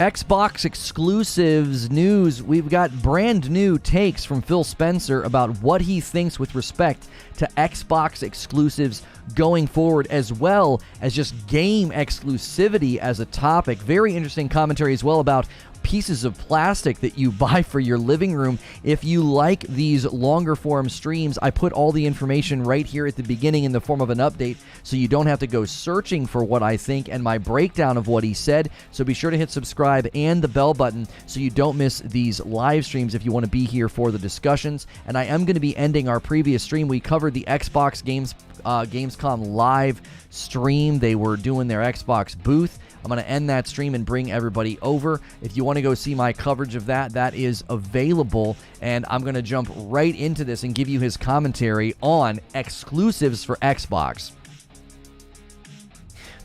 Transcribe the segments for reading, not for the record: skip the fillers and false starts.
Xbox exclusives news. We've got brand new takes from Phil Spencer about what he thinks with respect to Xbox exclusives going forward, as well as just game exclusivity as a topic. Very interesting commentary as well about pieces of plastic that you buy for your living room. If you like these longer form streams, I put all the information right here at the beginning in the form of an update, so you don't have to go searching for what I think and my breakdown of what he said. So be sure to hit subscribe and the bell button so you don't miss these live streams if you want to be here for the discussions. And I am going to be ending our previous stream. We covered the Xbox Gamescom live stream. They were doing their Xbox booth. I'm going to end that stream and bring everybody over. If you want to go see my coverage of that, that is available. And I'm going to jump right into this and give you his commentary on exclusives for Xbox.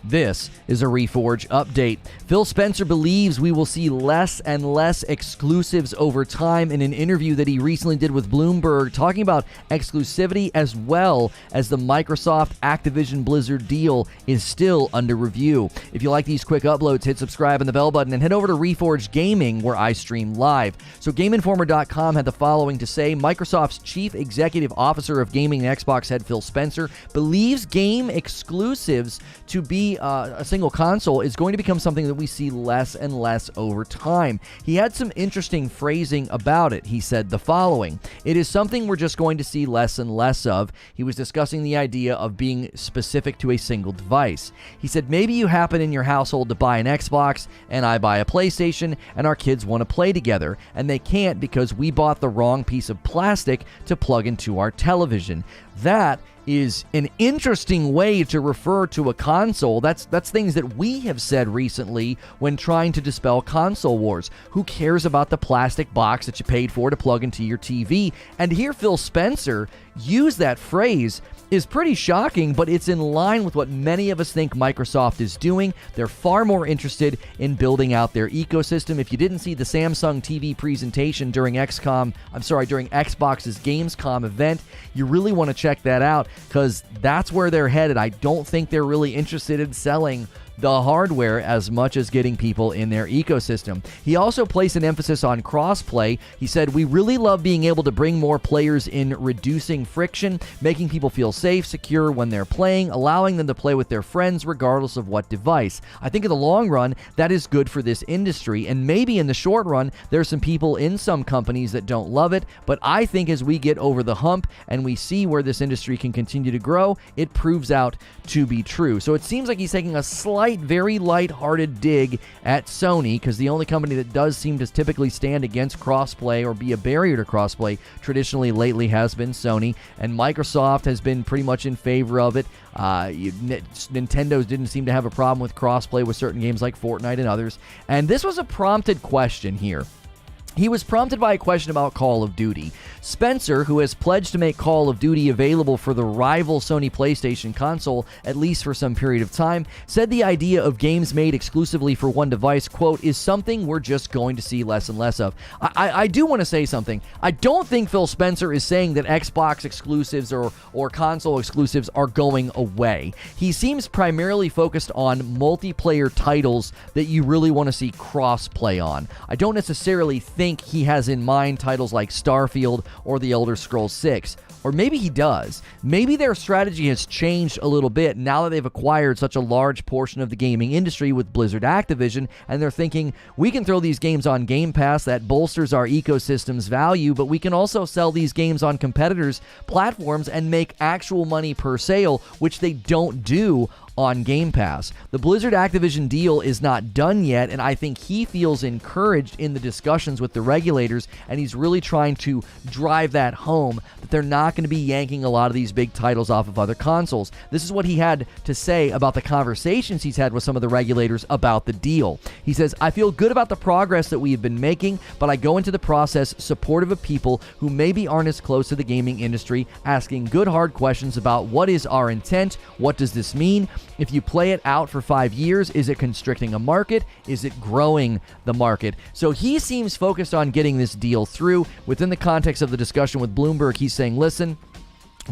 This is a Reforge update. Phil Spencer believes we will see less and less exclusives over time in an interview that he recently did with Bloomberg, talking about exclusivity as well as the Microsoft Activision Blizzard deal is still under review. If you like these quick uploads, hit subscribe and the bell button and head over to Reforge Gaming, where I stream live. So GameInformer.com had the following to say: Microsoft's Chief Executive Officer of Gaming and Xbox head Phil Spencer believes game exclusives to be a single console is going to become something that we see less and less over time. He had some interesting phrasing about it. He said the following: it is something we're just going to see less and less of. He was discussing the idea of being specific to a single device. He said, maybe you happen in your household to buy an Xbox and I buy a PlayStation and our kids want to play together, and they can't because we bought the wrong piece of plastic to plug into our television. That is an interesting way to refer to a console. That's things that we have said recently when trying to dispel console wars. Who cares about the plastic box that you paid for to plug into your TV? And to hear Phil Spencer use that phrase is pretty shocking, but it's in line with what many of us think Microsoft is doing. They're far more interested in building out their ecosystem. If you didn't see the Samsung TV presentation during Xbox's Gamescom event, you really want to check that out, because that's where they're headed. I don't think they're really interested in selling the hardware as much as getting people in their ecosystem. He also placed an emphasis on crossplay. He said, we really love being able to bring more players in, reducing friction, making people feel safe, secure when they're playing, allowing them to play with their friends regardless of what device. I think in the long run, that is good for this industry, and maybe in the short run, there's some people in some companies that don't love it, but I think as we get over the hump and we see where this industry can continue to grow, it proves out to be true. So it seems like he's taking a very light-hearted dig at Sony, because the only company that does seem to typically stand against crossplay or be a barrier to crossplay traditionally lately has been Sony, and Microsoft has been pretty much in favor of it. Nintendo didn't seem to have a problem with crossplay with certain games like Fortnite and others, and this was a prompted question here. He was prompted by a question about Call of Duty. Spencer, who has pledged to make Call of Duty available for the rival Sony PlayStation console, at least for some period of time, said the idea of games made exclusively for one device, quote, is something we're just going to see less and less of. I do want to say something. I don't think Phil Spencer is saying that Xbox exclusives or console exclusives are going away. He seems primarily focused on multiplayer titles that you really want to see cross-play on. I don't necessarily think he has in mind titles like Starfield or The Elder Scrolls 6. Or maybe he does. Maybe their strategy has changed a little bit now that they've acquired such a large portion of the gaming industry with Blizzard Activision, and they're thinking, we can throw these games on Game Pass, that bolsters our ecosystem's value, but we can also sell these games on competitors' platforms and make actual money per sale, which they don't do on Game Pass. The Blizzard Activision deal is not done yet, and I think he feels encouraged in the discussions with the regulators, and he's really trying to drive that home, that they're not going to be yanking a lot of these big titles off of other consoles. This is what he had to say about the conversations he's had with some of the regulators about the deal. He says, I feel good about the progress that we have been making, but I go into the process supportive of people who maybe aren't as close to the gaming industry, asking good hard questions about what is our intent, what does this mean? If you play it out for 5 years, is it constricting a market? Is it growing the market? So he seems focused on getting this deal through. Within the context of the discussion with Bloomberg, he's saying, listen,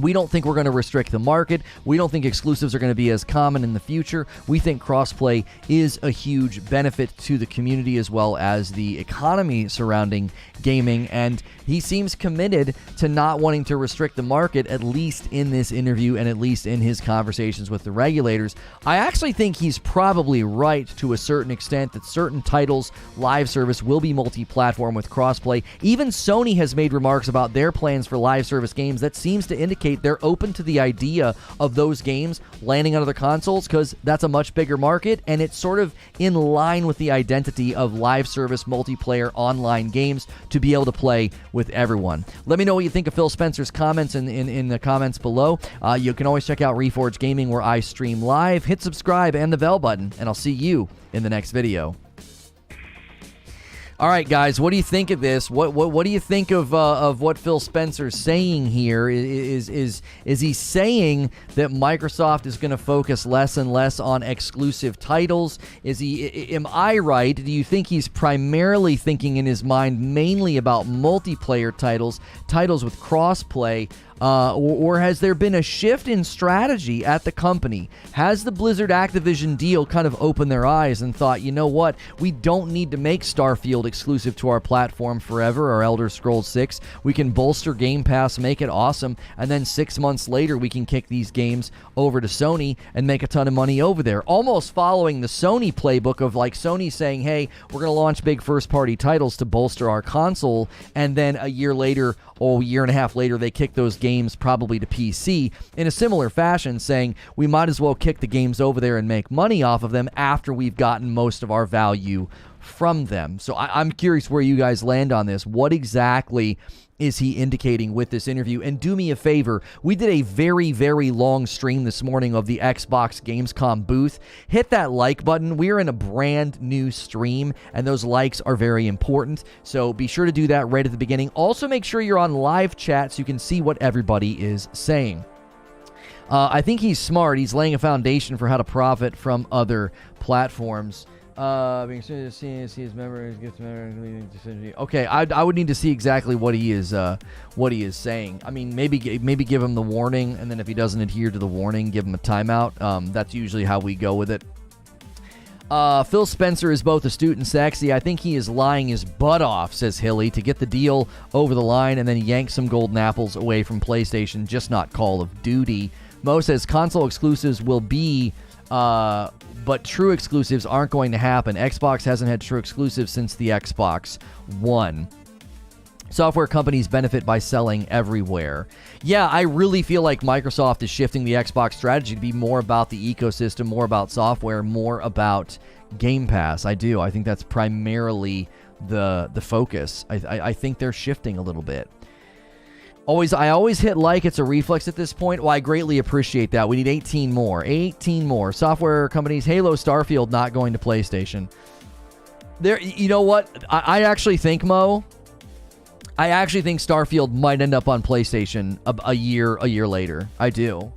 We don't think we're going to restrict the market. We don't think exclusives are going to be as common in the future. We think crossplay is a huge benefit to the community as well as the economy surrounding gaming. And he seems committed to not wanting to restrict the market, at least in this interview and at least in his conversations with the regulators. I actually think he's probably right to a certain extent that certain titles' live service will be multi-platform with crossplay. Even Sony has made remarks about their plans for live service games that seems to indicate they're open to the idea of those games landing on other consoles because that's a much bigger market, and it's sort of in line with the identity of live service multiplayer online games to be able to play with everyone. Let me know what you think of Phil Spencer's comments in the comments below. You can always check out Reforge Gaming where I stream live. Hit subscribe and the bell button, and I'll see you in the next video. All right, guys, what do you think of this? What do you think of what Phil Spencer's saying here? Is he saying that Microsoft is going to focus less and less on exclusive titles? Am I right? Do you think he's primarily thinking in his mind mainly about multiplayer titles with crossplay? Or has there been a shift in strategy at the company? Has the Blizzard Activision deal kind of opened their eyes and thought, you know what, we don't need to make Starfield exclusive to our platform forever, or Elder Scrolls 6. We can bolster Game Pass, make it awesome, and then 6 months later we can kick these games over to Sony and make a ton of money over there. Almost following the Sony playbook of like Sony saying, hey, we're going to launch big first-party titles to bolster our console, and then a year later, or a year and a half later, they kick those games probably to PC in a similar fashion, saying we might as well kick the games over there and make money off of them after we've gotten most of our value from them. So I'm curious where you guys land on this. What exactly is he indicating with this interview? And do me a favor, we did a very, very long stream this morning of the Xbox Gamescom booth. Hit that like button. We're in a brand new stream, and those likes are very important. So be sure to do that right at the beginning. Also, make sure you're on live chat so you can see what everybody is saying. I think he's smart. He's laying a foundation for how to profit from other platforms. Being soon to see his members gets okay. I would need to see exactly what he is saying. I mean, maybe give him the warning, and then if he doesn't adhere to the warning, give him a timeout. That's usually how we go with it. Phil Spencer is both astute and sexy. I think he is lying his butt off, says Hilly, to get the deal over the line and then yank some golden apples away from PlayStation, just not Call of Duty. Mo says console exclusives will be, but true exclusives aren't going to happen. Xbox hasn't had true exclusives since the Xbox One. Software companies benefit by selling everywhere. Yeah, I really feel like Microsoft is shifting the Xbox strategy to be more about the ecosystem, more about software, more about Game Pass. I do. I think that's primarily the focus. I think they're shifting a little bit. I always hit like. It's a reflex at this point. Well, I greatly appreciate that. We need 18 more. 18 more. Software companies, Halo, Starfield, not going to PlayStation. There, you know what? I actually think, Mo, Starfield might end up on PlayStation a year later. I do.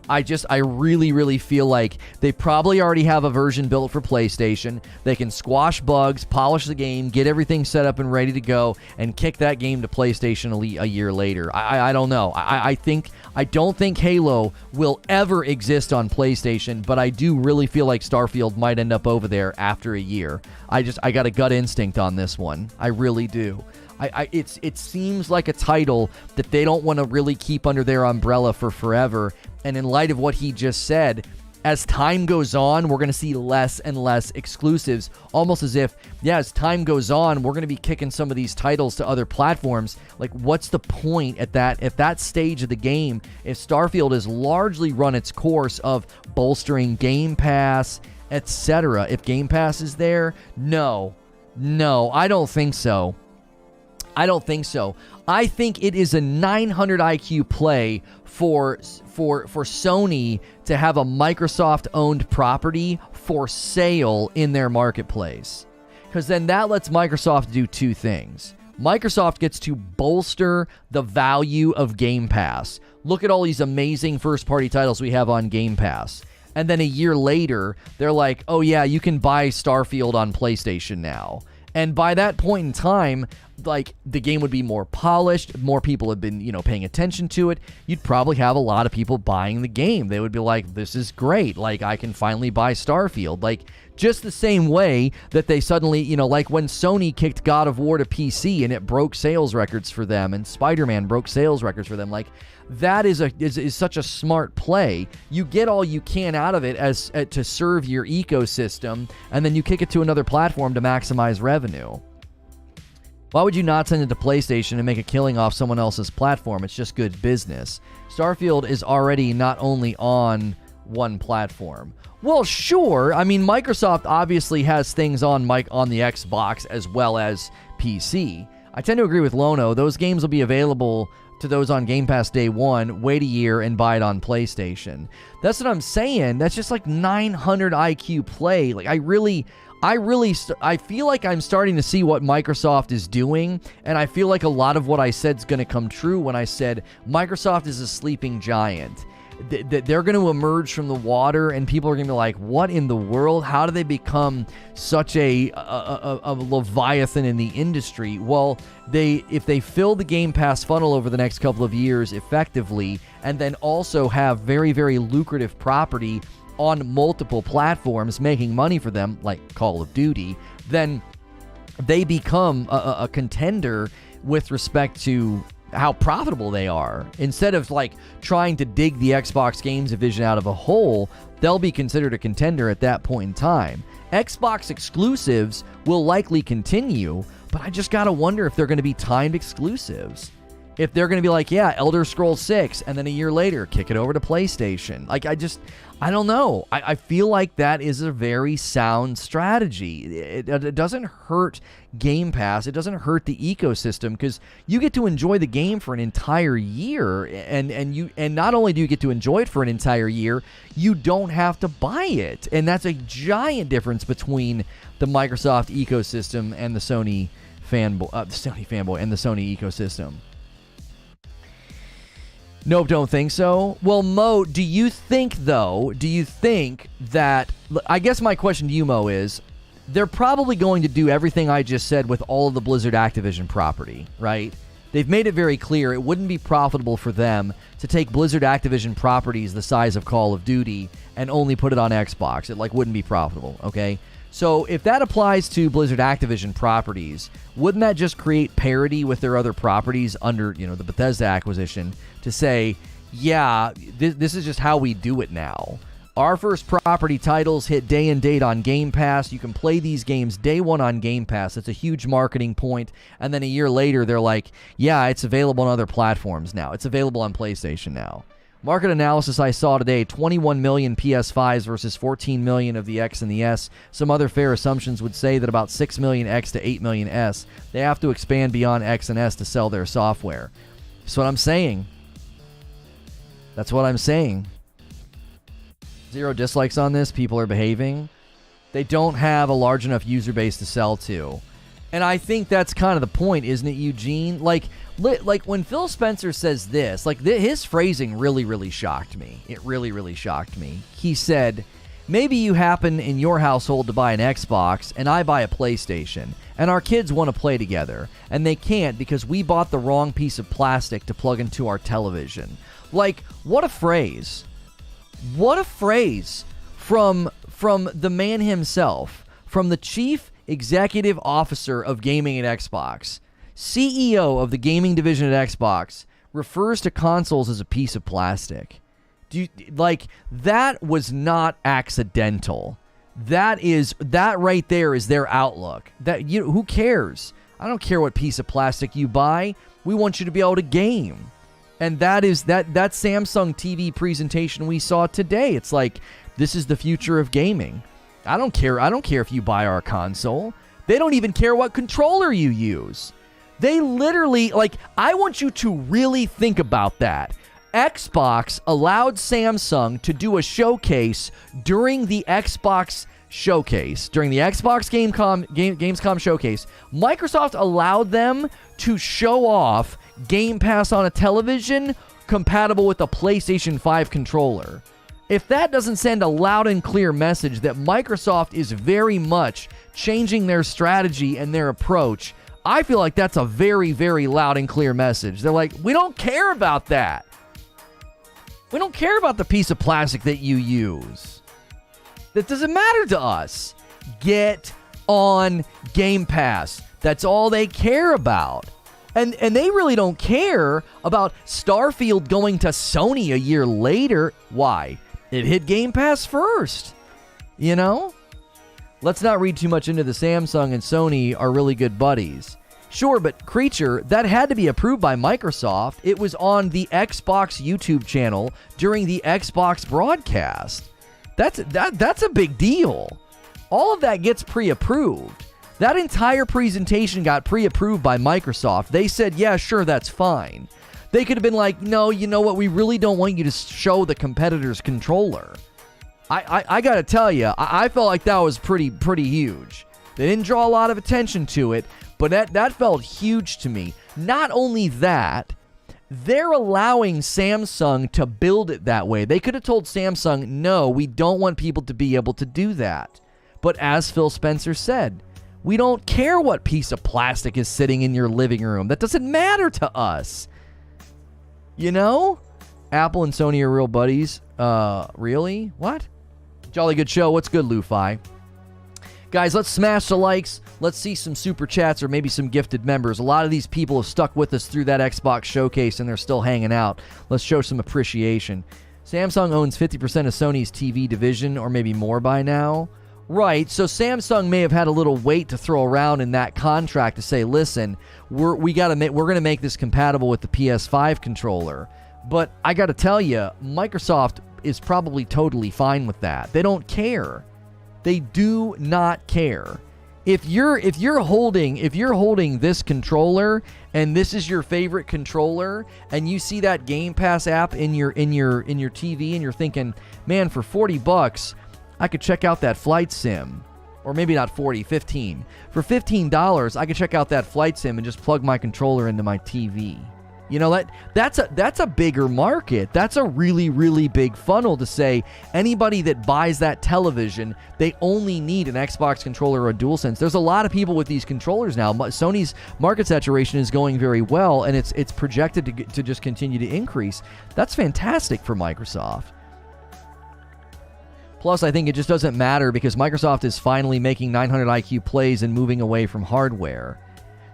I really, really feel like they probably already have a version built for PlayStation. They can squash bugs, polish the game, get everything set up and ready to go, and kick that game to PlayStation a year later. I don't know. I don't think Halo will ever exist on PlayStation, but I do really feel like Starfield might end up over there after a year. I got a gut instinct on this one. I really do. It seems like a title that they don't want to really keep under their umbrella for forever. And in light of what he just said, as time goes on, we're going to see less and less exclusives. Almost as if, yeah, as time goes on, we're going to be kicking some of these titles to other platforms. Like, what's the point at that stage of the game if Starfield has largely run its course of bolstering Game Pass, etc.? If Game Pass is there, no, I don't think so. I think it is a 900 IQ play for Sony to have a Microsoft-owned property for sale in their marketplace. Because then that lets Microsoft do two things. Microsoft gets to bolster the value of Game Pass. Look at all these amazing first-party titles we have on Game Pass. And then a year later, they're like, oh yeah, you can buy Starfield on PlayStation now. And by that point in time, like the game would be more polished, more people have been, paying attention to it, you'd probably have a lot of people buying the game. They would be like, this is great, like I can finally buy Starfield. Like just the same way that they suddenly, like when Sony kicked God of War to PC and it broke sales records for them, and Spider-Man broke sales records for them, like that is such a smart play. You get all you can out of it as to serve your ecosystem, and then you kick it to another platform to maximize revenue. Why would you not send it to PlayStation and make a killing off someone else's platform? It's just good business. Starfield is already not only on one platform. Well, sure. I mean, Microsoft obviously has things on the Xbox as well as PC. I tend to agree with Lono. Those games will be available to those on Game Pass day one, wait a year, and buy it on PlayStation. That's what I'm saying. That's just like 900 IQ play. Like, I feel like I'm starting to see what Microsoft is doing, and I feel like a lot of what I said is going to come true when I said Microsoft is a sleeping giant. They're going to emerge from the water, and people are going to be like, what in the world? How do they become such a leviathan in the industry? Well, if they fill the Game Pass funnel over the next couple of years effectively, and then also have very, very lucrative property on multiple platforms making money for them, like Call of Duty, then they become a contender with respect to how profitable they are. Instead of like trying to dig the Xbox games division out of a hole, they'll be considered a contender at that point in time. Xbox exclusives will likely continue, but I just gotta wonder if they're going to be timed exclusives. If they're going to be like, yeah, Elder Scrolls 6, and then a year later, kick it over to PlayStation. Like, I don't know. I feel like that is a very sound strategy. It doesn't hurt Game Pass. It doesn't hurt the ecosystem, because you get to enjoy the game for an entire year, and not only do you get to enjoy it for an entire year, you don't have to buy it. And that's a giant difference between the Microsoft ecosystem and the Sony fanboy and the Sony ecosystem. Nope, don't think so. Well, Mo, do you think that, I guess my question to you, Mo, is they're probably going to do everything I just said with all of the Blizzard Activision property, right? They've made it very clear it wouldn't be profitable for them to take Blizzard Activision properties the size of Call of Duty and only put it on Xbox. It wouldn't be profitable, okay? So if that applies to Blizzard Activision properties, wouldn't that just create parity with their other properties under, the Bethesda acquisition to say, yeah, this is just how we do it now. Our first property titles hit day and date on Game Pass. You can play these games day one on Game Pass. It's a huge marketing point. And then a year later, they're like, yeah, it's available on other platforms now. It's available on PlayStation now. Market analysis I saw today, 21 million PS5s versus 14 million of the X and the S. Some other fair assumptions would say that about 6 million X to 8 million S. They have to expand beyond X and S to sell their software. That's what I'm saying. That's what I'm saying. 0 dislikes on this. People are behaving. They don't have a large enough user base to sell to. And I think that's kind of the point, isn't it, Eugene? Like when Phil Spencer says this, his phrasing really, really shocked me. It really, really shocked me. He said, maybe you happen in your household to buy an Xbox and I buy a PlayStation, and our kids want to play together, and they can't because we bought the wrong piece of plastic to plug into our television. Like, what a phrase. What a phrase from the man himself, from the chief executive officer of gaming at Xbox, CEO of the gaming division at Xbox, refers to consoles as a piece of plastic. That was not accidental. That right there is their outlook. Who cares? I don't care what piece of plastic you buy. We want you to be able to game. And that Samsung TV presentation we saw today. It's like, this is the future of gaming. I don't care if you buy our console. They don't even care what controller you use. They literally, I want you to really think about that. Xbox allowed Samsung to do a showcase during the Xbox showcase, during the Xbox Gamescom showcase. Microsoft allowed them to show off Game Pass on a television compatible with a PlayStation 5 controller. If that doesn't send a loud and clear message that Microsoft is very much changing their strategy and their approach, I feel like that's a very, very loud and clear message. They're like, we don't care about that. We don't care about the piece of plastic that you use. That doesn't matter to us. Get on Game Pass. That's all they care about. And they really don't care about Starfield going to Sony a year later. Why? It hit Game Pass first. You know? Let's not read too much into the Samsung and Sony are really good buddies. Sure, but Creature, that had to be approved by Microsoft. It was on the Xbox YouTube channel during the Xbox broadcast. That's a big deal. All of that gets pre-approved. That entire presentation got pre-approved by Microsoft. They said, yeah, sure, that's fine. They could have been like, no, you know what? We really don't want you to show the competitor's controller. I got to tell you, I felt like that was pretty huge. They didn't draw a lot of attention to it, but that felt huge to me. Not only that, they're allowing Samsung to build it that way. They could have told Samsung, no, we don't want people to be able to do that. But as Phil Spencer said, we don't care what piece of plastic is sitting in your living room. That doesn't matter to us. You know? Apple and Sony are real buddies. Really? What? Jolly good show. What's good, Lufi? Guys, let's smash the likes. Let's see some super chats or maybe some gifted members. A lot of these people have stuck with us through that Xbox showcase and they're still hanging out. Let's show some appreciation. Samsung owns 50% of Sony's TV division or maybe more by now. Right, so Samsung may have had a little weight to throw around in that contract to say, listen, we're going to make this compatible with the PS5 controller. But I got to tell you, Microsoft is probably totally fine with that. They don't care. They do not care. If you're holding this controller and this is your favorite controller and you see that Game Pass app in your TV and you're thinking, man, for $40 I could check out that flight sim. Or maybe not 40, 15. For $15, I could check out that flight sim and just plug my controller into my TV. You know, that's a bigger market. That's a really, really big funnel to say anybody that buys that television, they only need an Xbox controller or a DualSense. There's a lot of people with these controllers now. Sony's market saturation is going very well, and it's projected to just continue to increase. That's fantastic for Microsoft. Plus, I think it just doesn't matter because Microsoft is finally making 900 IQ plays and moving away from hardware.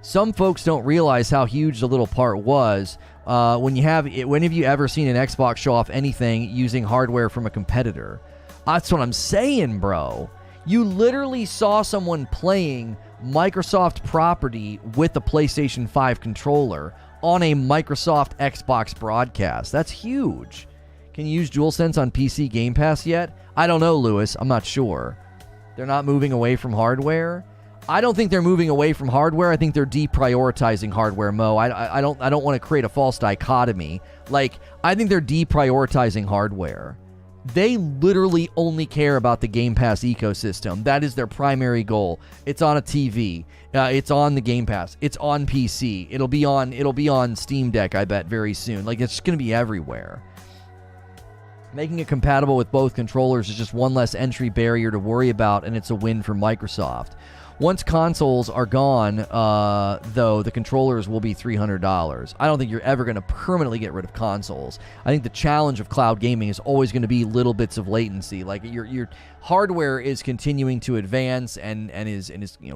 Some folks don't realize how huge the little part was. When have you ever seen an Xbox show off anything using hardware from a competitor? That's what I'm saying, bro. You literally saw someone playing Microsoft property with a PlayStation 5 controller on a Microsoft Xbox broadcast. That's huge. Can you use DualSense on PC Game Pass yet? I don't know, Lewis. I'm not sure. They're not moving away from hardware? I don't think they're moving away from hardware. I think they're deprioritizing hardware, Mo. I don't want to create a false dichotomy. Like, I think they're deprioritizing hardware. They literally only care about the Game Pass ecosystem. That is their primary goal. It's on a TV. It's on the Game Pass. It's on PC. It'll be on Steam Deck, I bet, very soon. Like, it's going to be everywhere. Making it compatible with both controllers is just one less entry barrier to worry about, and it's a win for Microsoft. Once consoles are gone, though, the controllers will be $300. I don't think you're ever going to permanently get rid of consoles. I think the challenge of cloud gaming is always going to be little bits of latency. Like your hardware is continuing to advance and is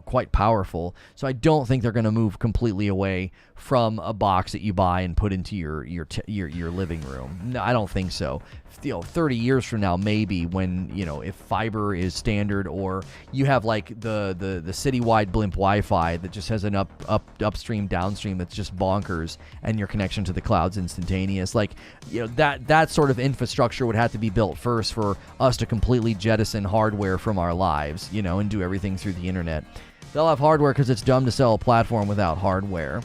quite powerful. So I don't think they're going to move completely away from a box that you buy and put into your living room. No, I don't think so. 30 years from now, maybe, when if fiber is standard, or you have like the citywide blimp Wi-Fi that just has an upstream downstream that's just bonkers, and your connection to the cloud's instantaneous. Like that sort of infrastructure would have to be built first for us to completely jettison hardware from our lives, and do everything through the internet. They'll have hardware because it's dumb to sell a platform without hardware.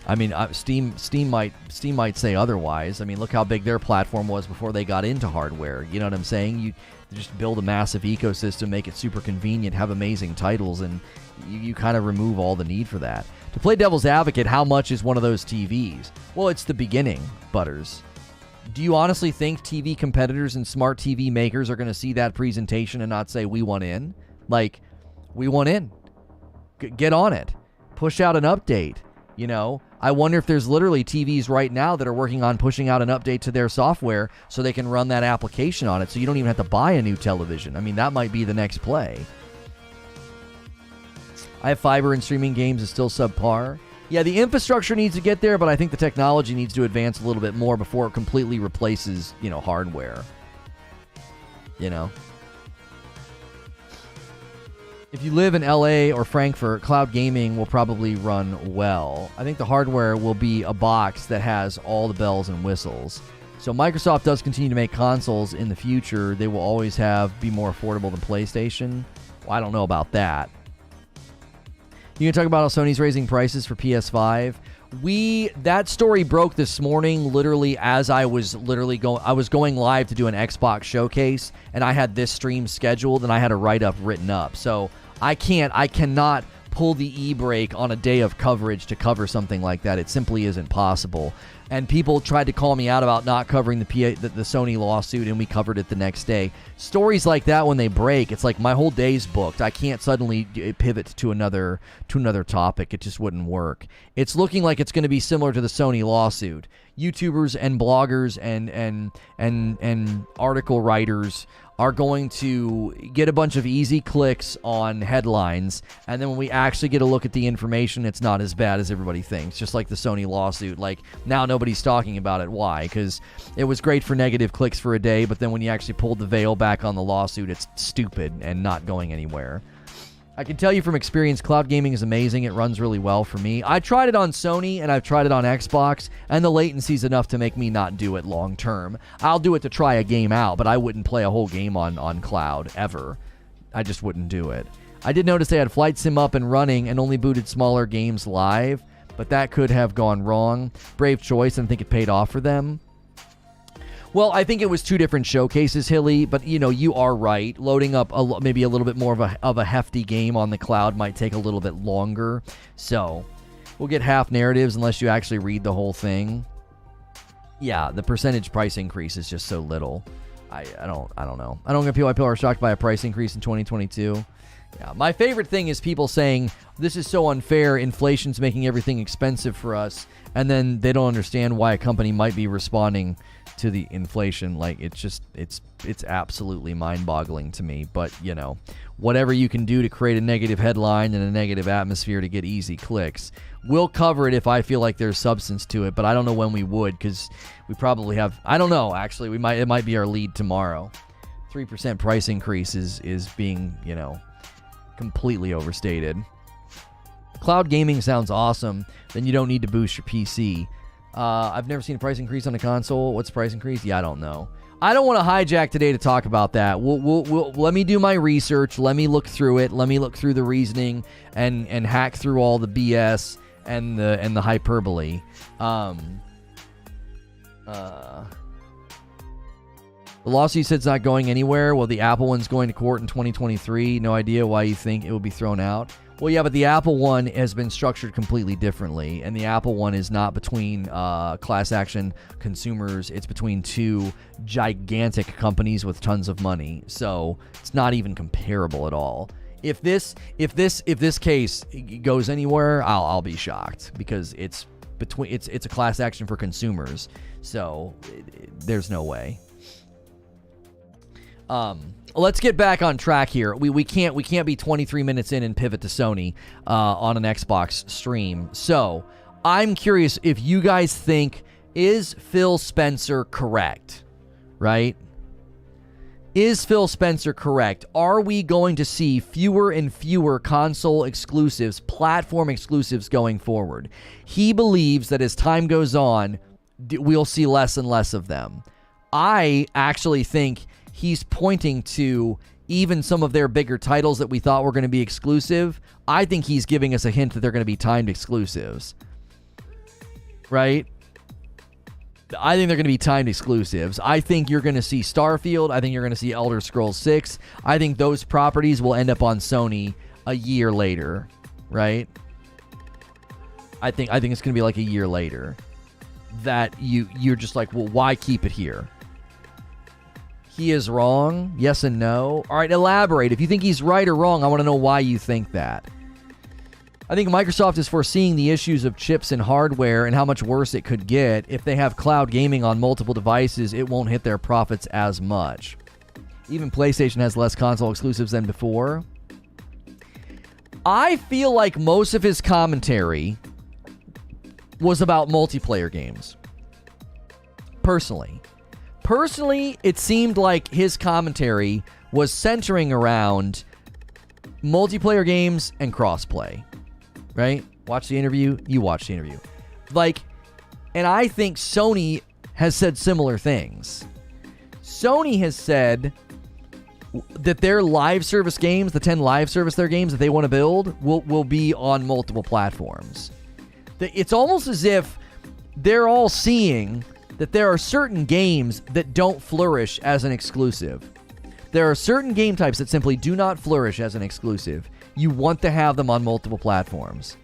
I mean, Steam might say otherwise. I mean, look how big their platform was before they got into hardware. You know what I'm saying? You just build a massive ecosystem, make it super convenient, have amazing titles, and you kind of remove all the need for that. To play devil's advocate, how much is one of those TVs? Well, it's the beginning, Butters. Do you honestly think TV competitors and smart TV makers are going to see that presentation and not say, we want in? Like, we want in. get on it. Push out an update. You know, I wonder if there's literally TVs right now that are working on pushing out an update to their software so they can run that application on it so you don't even have to buy a new television. I mean, that might be the next play. I have fiber and streaming games is still subpar. Yeah, the infrastructure needs to get there, but I think the technology needs to advance a little bit more before it completely replaces, you know, hardware. You know? If you live in LA or Frankfurt, cloud gaming will probably run well. I think the hardware will be a box that has all the bells and whistles. So Microsoft does continue to make consoles in the future. They will always be more affordable than PlayStation. Well, I don't know about that. You can talk about how Sony's raising prices for PS5. That story broke this morning, literally as I was going live to do an Xbox showcase, and I had this stream scheduled, and I had a write-up written up. So I cannot pull the e-brake on a day of coverage to cover something like that. It simply isn't possible. And people tried to call me out about not covering the Sony lawsuit, and we covered it the next day. Stories like that, when they break, it's like my whole day's booked. I can't suddenly pivot to another topic. It just wouldn't work. It's looking like it's going to be similar to the Sony lawsuit. YouTubers and bloggers and article writers are going to get a bunch of easy clicks on headlines, and then when we actually get a look at the information, it's not as bad as everybody thinks. Just like the Sony lawsuit. Like, now nobody's talking about it. Why? Because it was great for negative clicks for a day, but then when you actually pulled the veil back on the lawsuit, it's stupid and not going anywhere. I can tell you from experience, cloud gaming is amazing. It runs really well for me. I tried it on Sony, and I've tried it on Xbox, and the latency is enough to make me not do it long term. I'll do it to try a game out, but I wouldn't play a whole game on cloud, ever. I just wouldn't do it. I did notice they had Flight Sim up and running and only booted smaller games live, but that could have gone wrong. Brave choice, and I think it paid off for them. Well, I think it was two different showcases, Hilly, but, you know, you are right. Loading up maybe a little bit more of a hefty game on the cloud might take a little bit longer. So, we'll get half narratives unless you actually read the whole thing. Yeah, the percentage price increase is just so little. I don't know. I don't get why people are shocked by a price increase in 2022. Yeah, my favorite thing is people saying, this is so unfair, inflation's making everything expensive for us, and then they don't understand why a company might be responding to the inflation. Like, it's absolutely mind-boggling to me. But, you know, whatever you can do to create a negative headline and a negative atmosphere to get easy clicks, we'll cover it if I feel like there's substance to it, but I don't know when we would, because we probably have, I don't know, actually, it might be our lead tomorrow. 3% price increase is being, you know, completely overstated. Cloud gaming sounds awesome. Then you don't need to boost your PC. I've never seen a price increase on a console. What's the price increase? Yeah, I don't know. I don't want to hijack today to talk about that. We'll let me do my research. Let me look through it. Let me look through the reasoning and hack through all the BS and the hyperbole. The lawsuit said it's not going anywhere. Well, the Apple one's going to court in 2023. No idea why you think it will be thrown out. Well, yeah, but the Apple one has been structured completely differently, and the Apple one is not between class action consumers. It's between two gigantic companies with tons of money, so it's not even comparable at all. If this case goes anywhere, I'll be shocked, because it's a class action for consumers, so there's no way. Let's get back on track here. We can't be 23 minutes in and pivot to Sony on an Xbox stream. So I'm curious if you guys think, is Phil Spencer correct? Right? Is Phil Spencer correct? Are we going to see fewer and fewer console exclusives, platform exclusives going forward? He believes that as time goes on, we'll see less and less of them. I actually think he's pointing to even some of their bigger titles that we thought were going to be exclusive. I think he's giving us a hint that they're going to be timed exclusives. Right? I think they're going to be timed exclusives. I think you're going to see Starfield. I think you're going to see Elder Scrolls 6. I think those properties will end up on Sony a year later. Right? I think it's going to be like a year later. That you're just like, well, why keep it here? He is wrong. Yes and no. All right, elaborate. If you think he's right or wrong, I want to know why you think that. I think Microsoft is foreseeing the issues of chips and hardware and how much worse it could get. If they have cloud gaming on multiple devices, it won't hit their profits as much. Even PlayStation has less console exclusives than before. I feel like most of his commentary was about multiplayer games. Personally, it seemed like his commentary was centering around multiplayer games and crossplay. Right? Watch the interview. You watch the interview. And I think Sony has said similar things. Sony has said that their live service games, the 10 live service their games that they want to build, will be on multiple platforms. It's almost as if they're all seeing that there are certain games that don't flourish as an exclusive. There are certain game types that simply do not flourish as an exclusive. You want to have them on multiple platforms.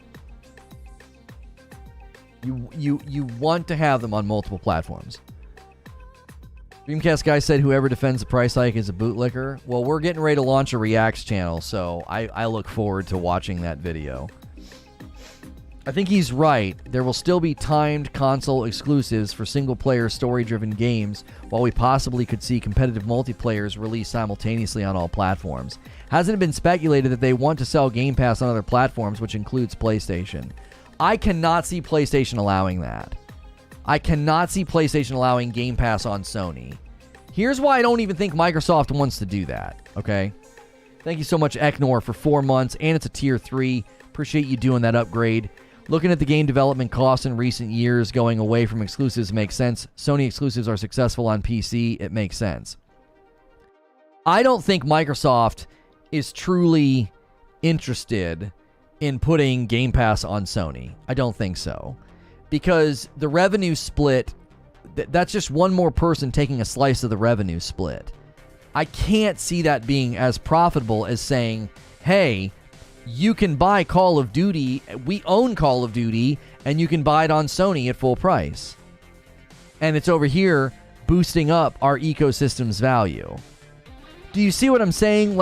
You want to have them on multiple platforms. Dreamcast guy said whoever defends the price hike is a bootlicker. Well, we're getting ready to launch a Reacts channel, so I look forward to watching that video. I think he's right. There will still be timed console exclusives for single-player story-driven games, while we possibly could see competitive multiplayers released simultaneously on all platforms. Hasn't it been speculated that they want to sell Game Pass on other platforms, which includes PlayStation? I cannot see PlayStation allowing that. I cannot see PlayStation allowing Game Pass on Sony. Here's why I don't even think Microsoft wants to do that, okay? Thank you so much, Eknor, for 4 months, and it's a tier 3. Appreciate you doing that upgrade. Looking at the game development costs in recent years, going away from exclusives makes sense. Sony exclusives are successful on PC. It makes sense. I don't think Microsoft is truly interested in putting Game Pass on Sony. I don't think so. Because the revenue split, that's just one more person taking a slice of the revenue split. I can't see that being as profitable as saying, hey, you can buy Call of Duty, we own Call of Duty, and you can buy it on Sony at full price. And it's over here boosting up our ecosystem's value. Do you see what I'm saying?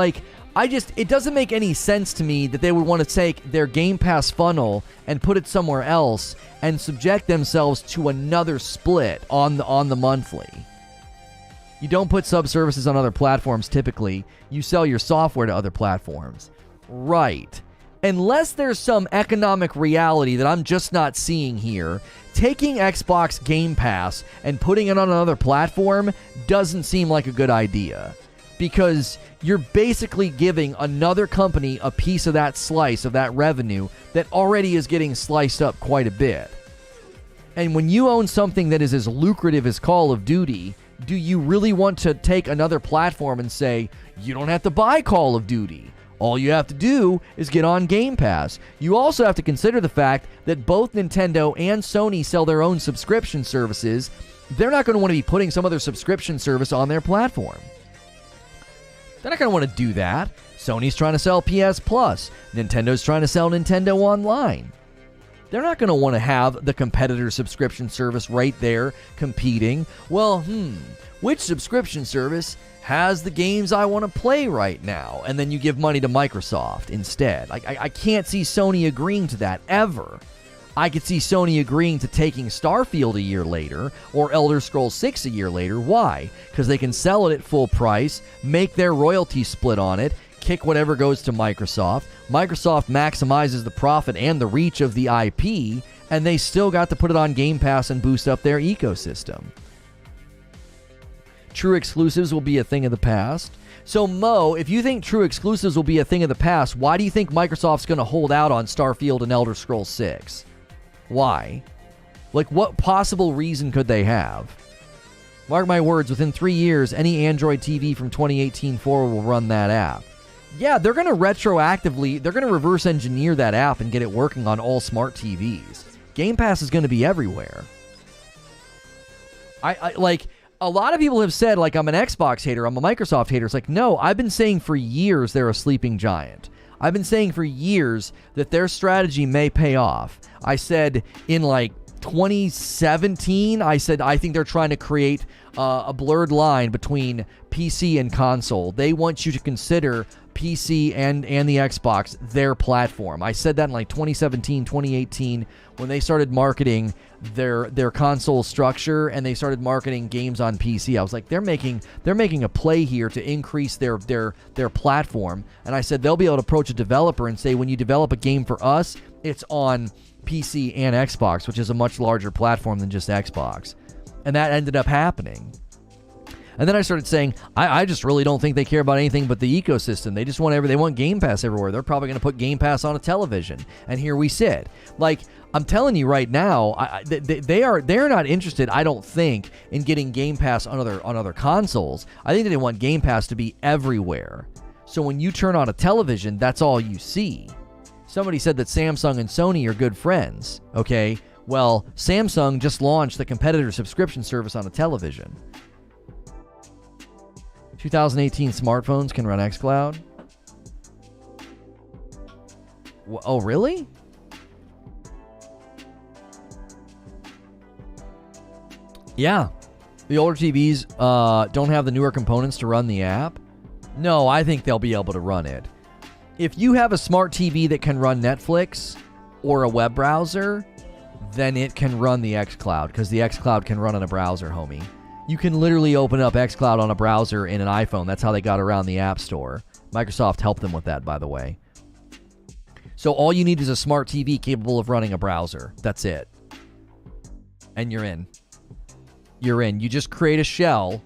It doesn't make any sense to me that they would want to take their Game Pass funnel and put it somewhere else and subject themselves to another split on the monthly. You don't put sub-services on other platforms typically. You sell your software to other platforms. Right. Unless there's some economic reality that I'm just not seeing here, taking Xbox Game Pass and putting it on another platform doesn't seem like a good idea. Because you're basically giving another company a piece of that slice of that revenue that already is getting sliced up quite a bit. And when you own something that is as lucrative as Call of Duty, do you really want to take another platform and say, you don't have to buy Call of Duty? All you have to do is get on Game Pass. You also have to consider the fact that both Nintendo and Sony sell their own subscription services. They're not going to want to be putting some other subscription service on their platform. They're not going to want to do that. Sony's trying to sell PS Plus. Nintendo's trying to sell Nintendo Online. They're not going to want to have the competitor subscription service right there competing. Well, which subscription service has the games I want to play right now? And then you give money to Microsoft instead. I can't see Sony agreeing to that ever. I could see Sony agreeing to taking Starfield a year later or Elder Scrolls 6 a year later. Why? Because they can sell it at full price, make their royalty split on it, kick whatever goes to Microsoft. Microsoft maximizes the profit and the reach of the IP, and they still got to put it on Game Pass and boost up their ecosystem. True exclusives will be a thing of the past. So, Mo, if you think true exclusives will be a thing of the past, why do you think Microsoft's going to hold out on Starfield and Elder Scrolls 6? Why? What possible reason could they have? Mark my words, within 3 years, any Android TV from 2018 forward will run that app. Yeah, they're going to they're going to reverse engineer that app and get it working on all smart TVs. Game Pass is going to be everywhere. A lot of people have said, I'm an Xbox hater, I'm a Microsoft hater. It's no, I've been saying for years they're a sleeping giant. I've been saying for years that their strategy may pay off. I said in 2017, I think they're trying to create a blurred line between PC and console. They want you to consider PC and the Xbox their platform. I said that in like 2017, 2018 when they started marketing their console structure and they started marketing games on PC. I was like, they're making a play here to increase their platform. And I said they'll be able to approach a developer and say, when you develop a game for us, it's on PC and Xbox, which is a much larger platform than just Xbox. And that ended up happening. And then I started saying, I just really don't think they care about anything but the ecosystem. They just they want Game Pass everywhere. They're probably going to put Game Pass on a television. And here we sit. Like, I'm telling you right now, they're not interested, I don't think, in getting Game Pass on other consoles. I think that they want Game Pass to be everywhere. So when you turn on a television, that's all you see. Somebody said that Samsung and Sony are good friends. Okay, well, Samsung just launched the competitor subscription service on a television. 2018 smartphones can run xCloud. Oh, really? Yeah. The older TVs don't have the newer components to run the app. No, I think they'll be able to run it. If you have a smart TV that can run Netflix or a web browser, then it can run the xCloud, because the xCloud can run on a browser, homie. You can literally open up xCloud on a browser in an iPhone. That's how they got around the App Store. Microsoft helped them with that, by the way. So all you need is a smart TV capable of running a browser. That's it. And you're in. You're in. You just create a shell.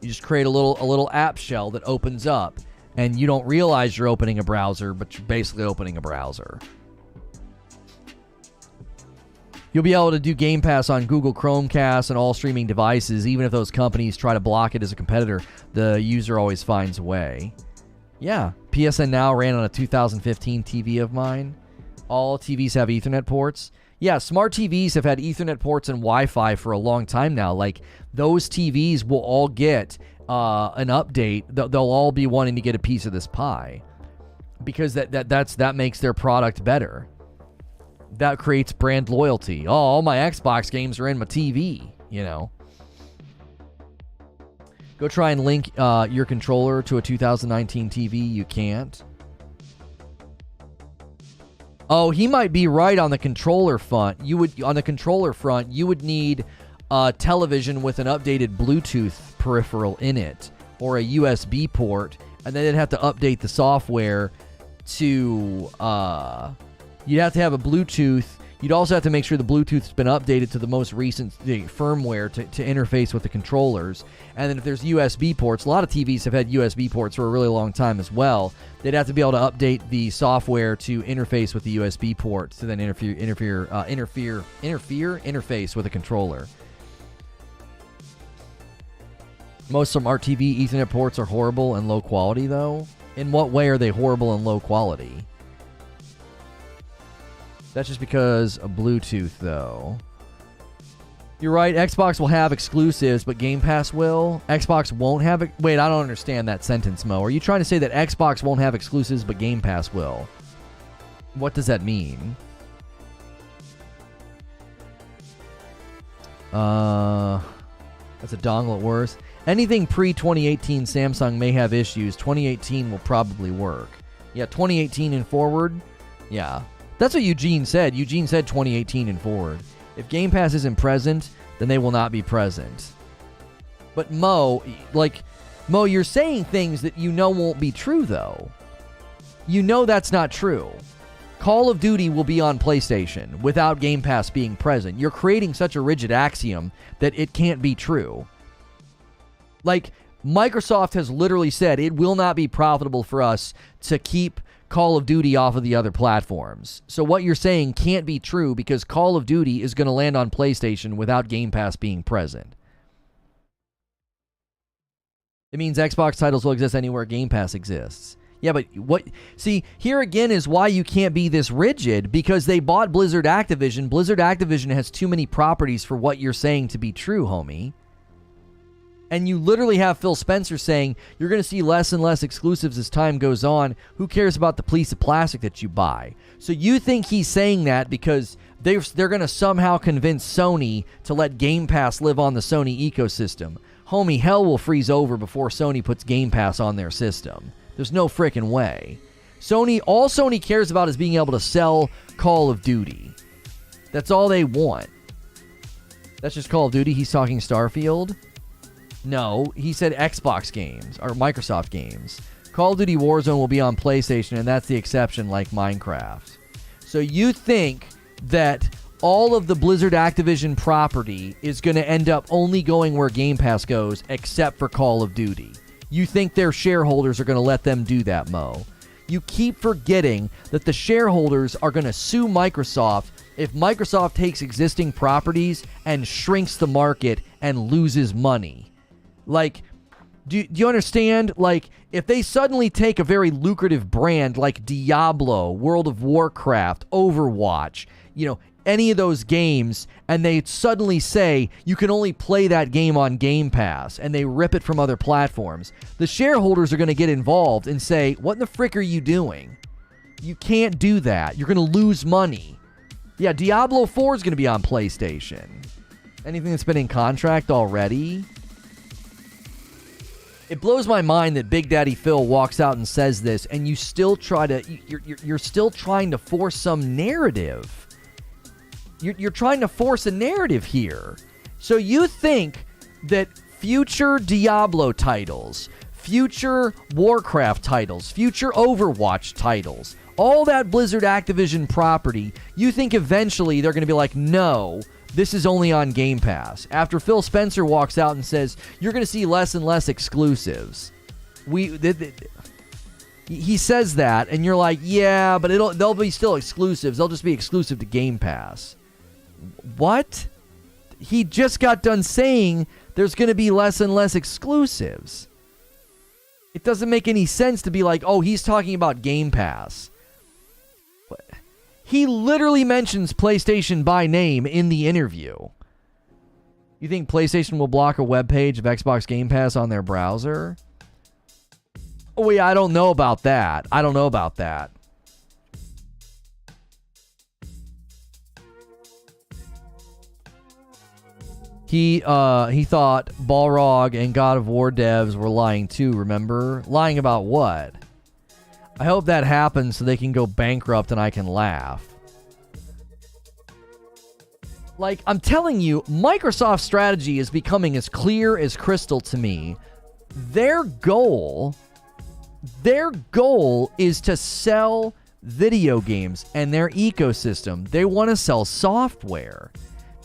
You just create a little app shell that opens up. And you don't realize you're opening a browser, but you're basically opening a browser. You'll be able to do Game Pass on Google Chromecast and all streaming devices. Even if those companies try to block it as a competitor, the user always finds a way. Yeah, PSN Now ran on a 2015 TV of mine. All TVs have Ethernet ports. Yeah, smart TVs have had Ethernet ports and Wi-Fi for a long time now. Like, those TVs will all get an update. They'll all be wanting to get a piece of this pie, because that makes their product better. That creates brand loyalty. Oh, all my Xbox games are in my TV, you know. Go try and link your controller to a 2019 TV. You can't. Oh, he might be right on the controller front. You would need a television with an updated Bluetooth peripheral in it, or a USB port, and then they'd have to update the software to you'd have to have a Bluetooth. You'd also have to make sure the Bluetooth's been updated to the most recent firmware to interface with the controllers. And then if there's USB ports, a lot of TVs have had USB ports for a really long time as well. They'd have to be able to update the software to interface with the USB ports to then interface with a controller. Most smart TV Ethernet ports are horrible and low quality, though. In what way are they horrible and low quality? That's just because of Bluetooth, though. You're right, Xbox will have exclusives, but Game Pass will? Xbox won't have it? Wait, I don't understand that sentence, Mo. Are you trying to say that Xbox won't have exclusives, but Game Pass will? What does that mean? That's a dongle at worst. Anything pre-2018 Samsung may have issues. 2018 will probably work. Yeah, 2018 and forward? Yeah. That's what Eugene said. Eugene said 2018 and forward. If Game Pass isn't present, then they will not be present. But Mo, you're saying things that you know won't be true, though. You know that's not true. Call of Duty will be on PlayStation without Game Pass being present. You're creating such a rigid axiom that it can't be true. Like, Microsoft has literally said it will not be profitable for us to keep Call of Duty off of the other platforms. So what you're saying can't be true, because Call of Duty is going to land on PlayStation without Game Pass being present. It means Xbox titles will exist anywhere Game Pass exists. Yeah, but see, here again is why you can't be this rigid, because they bought Blizzard Activision. Blizzard Activision has too many properties for what you're saying to be true, homie. And you literally have Phil Spencer saying you're going to see less and less exclusives as time goes on. Who cares about the piece of plastic that you buy? So you think he's saying that because they're going to somehow convince Sony to let Game Pass live on the Sony ecosystem. homie, hell will freeze over before Sony puts Game Pass on their system. There's no frickin' way. All Sony cares about is being able to sell Call of Duty. That's all they want. That's just Call of Duty. He's talking Starfield. No, he said Xbox games or Microsoft games. Call of Duty Warzone will be on PlayStation, and that's the exception, like Minecraft. So you think that all of the Blizzard Activision property is going to end up only going where Game Pass goes, except for Call of Duty? You think their shareholders are going to let them do that, Mo? You keep forgetting that the shareholders are going to sue Microsoft if Microsoft takes existing properties and shrinks the market and loses money. Like, do you understand? Like, if they suddenly take a very lucrative brand like Diablo, World of Warcraft, Overwatch, any of those games, and they suddenly say you can only play that game on Game Pass, and they rip it from other platforms, the shareholders are going to get involved and say, what in the frick are you doing? You can't do that. You're going to lose money. Yeah, Diablo 4 is going to be on PlayStation. Anything that's been in contract already? It blows my mind that Big Daddy Phil walks out and says this, and you still try to, you're still trying to force some narrative. You're trying to force a narrative here. So you think that future Diablo titles, future Warcraft titles, future Overwatch titles, all that Blizzard Activision property, you think eventually they're going to be like, no, this is only on Game Pass. After Phil Spencer walks out and says, you're going to see less and less exclusives. He says that, and you're like, yeah, but they'll be still exclusives. They'll just be exclusive to Game Pass. What? He just got done saying there's going to be less and less exclusives. It doesn't make any sense to be like, oh, he's talking about Game Pass. He literally mentions PlayStation by name in the interview. You think PlayStation will block a web page of Xbox Game Pass on their browser? Oh, yeah, I don't know about that. He thought Balrog and God of War devs were lying too, remember? Lying about what? I hope that happens so they can go bankrupt and I can laugh. Like, I'm telling you, Microsoft's strategy is becoming as clear as crystal to me. Their goal is to sell video games and their ecosystem. They want to sell software.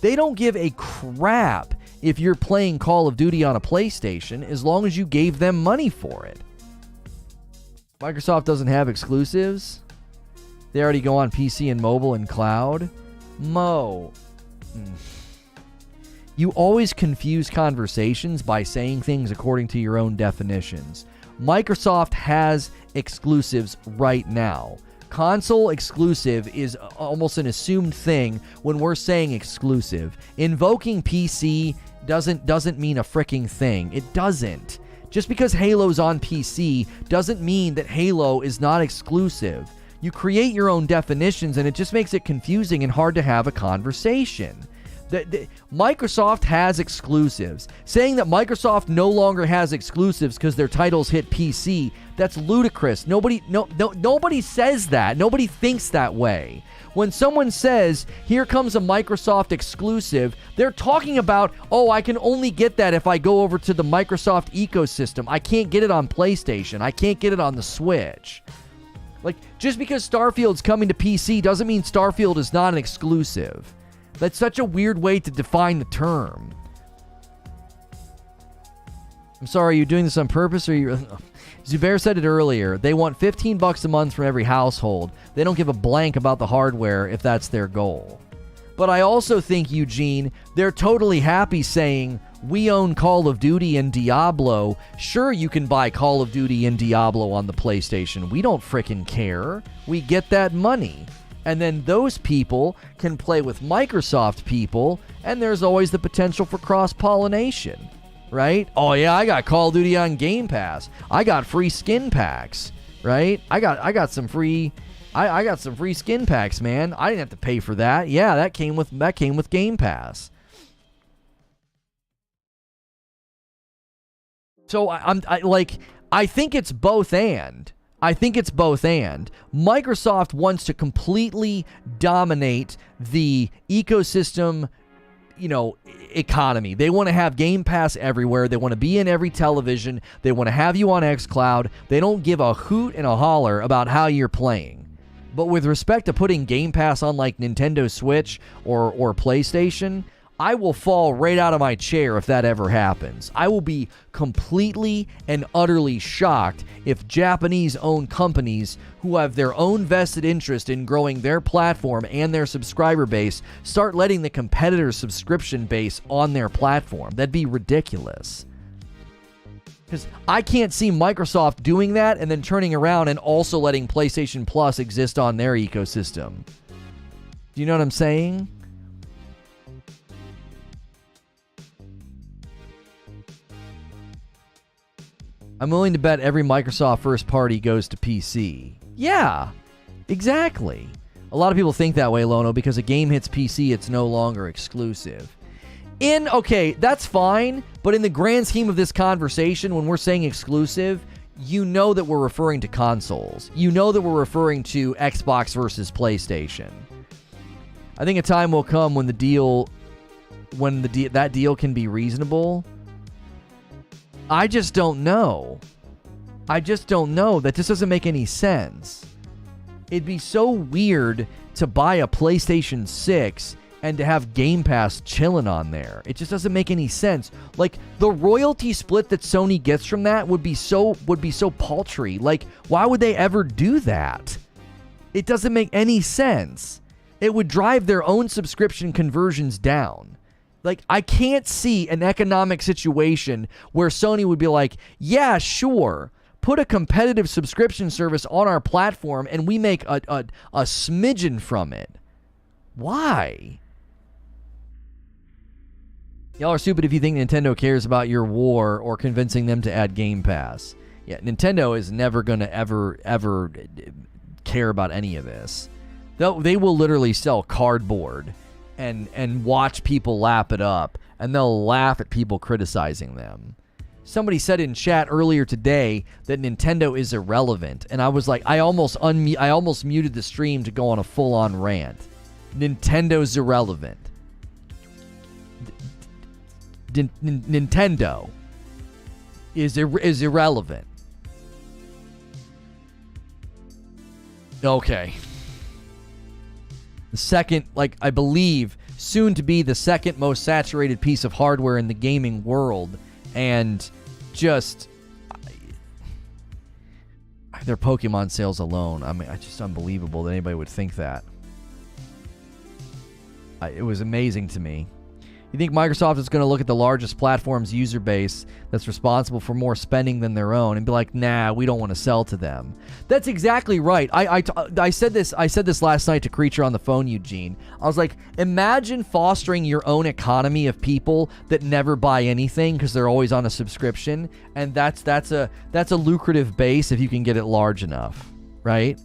They don't give a crap if you're playing Call of Duty on a PlayStation as long as you gave them money for it. Microsoft doesn't have exclusives. They already go on PC and mobile and cloud. Mo. You always confuse conversations by saying things according to your own definitions. Microsoft has exclusives right now. Console exclusive is almost an assumed thing when we're saying exclusive. Invoking PC doesn't mean a freaking thing. It doesn't. Just because Halo's on PC doesn't mean that Halo is not exclusive. You create your own definitions and it just makes it confusing and hard to have a conversation. Microsoft has exclusives. Saying that Microsoft no longer has exclusives because their titles hit PC, that's ludicrous. Nobody says that. Nobody thinks that way. When someone says, here comes a Microsoft exclusive, they're talking about, oh, I can only get that if I go over to the Microsoft ecosystem. I can't get it on PlayStation. I can't get it on the Switch. Like, just because Starfield's coming to PC doesn't mean Starfield is not an exclusive. That's such a weird way to define the term. I'm sorry, are you doing this on purpose or you... Zubair said it earlier. They want $15 a month from every household. They don't give a blank about the hardware if that's their goal. But I also think, Eugene, they're totally happy saying, we own Call of Duty and Diablo. Sure, you can buy Call of Duty and Diablo on the PlayStation. We don't frickin' care. We get that money. And then those people can play with Microsoft people, and there's always the potential for cross-pollination, right? Oh yeah, I got Call of Duty on Game Pass. I got free skin packs, right? I got some free skin packs, man. I didn't have to pay for that. Yeah, that came with Game Pass. So I think it's both and. I think it's both and. Microsoft wants to completely dominate the ecosystem, economy. They want to have Game Pass everywhere. They want to be in every television. They want to have you on xCloud. They don't give a hoot and a holler about how you're playing. But with respect to putting Game Pass on like Nintendo Switch or PlayStation, I will fall right out of my chair if that ever happens. I will be completely and utterly shocked if Japanese-owned companies who have their own vested interest in growing their platform and their subscriber base start letting the competitor's subscription base on their platform. That'd be ridiculous. Because I can't see Microsoft doing that and then turning around and also letting PlayStation Plus exist on their ecosystem. Do you know what I'm saying? I'm willing to bet every Microsoft first party goes to PC. Yeah, exactly. A lot of people think that way, Lono, because a game hits PC, it's no longer exclusive. Okay, that's fine, but in the grand scheme of this conversation, when we're saying exclusive, you know that we're referring to consoles. You know that we're referring to Xbox versus PlayStation. I think a time will come when that deal can be reasonable. I just don't know. That just doesn't make any sense. It'd be so weird to buy a PlayStation 6 and to have Game Pass chilling on there. It just doesn't make any sense. Like, the royalty split that Sony gets from that would be so paltry. Like, why would they ever do that? It doesn't make any sense. It would drive their own subscription conversions down. Like, I can't see an economic situation where Sony would be like, yeah, sure, put a competitive subscription service on our platform and we make a smidgen from it. Why? Y'all are stupid if you think Nintendo cares about your war or convincing them to add Game Pass. Yeah, Nintendo is never going to ever care about any of this. They will literally sell cardboard and watch people lap it up, and they'll laugh at people criticizing them. Somebody said in chat earlier today that Nintendo is irrelevant, and I was like, I almost muted the stream to go on a full-on rant. Nintendo's irrelevant. Nintendo is irrelevant. Okay. The second, I believe, soon to be the second most saturated piece of hardware in the gaming world. And just their Pokemon sales alone. I mean, it's just unbelievable that anybody would think that. It was amazing to me. You think Microsoft is going to look at the largest platform's user base that's responsible for more spending than their own and be like, nah, we don't want to sell to them. That's exactly right. I said this last night to Creature on the phone, Eugene. I was like, imagine fostering your own economy of people that never buy anything because they're always on a subscription, and that's a lucrative base if you can get it large enough, right?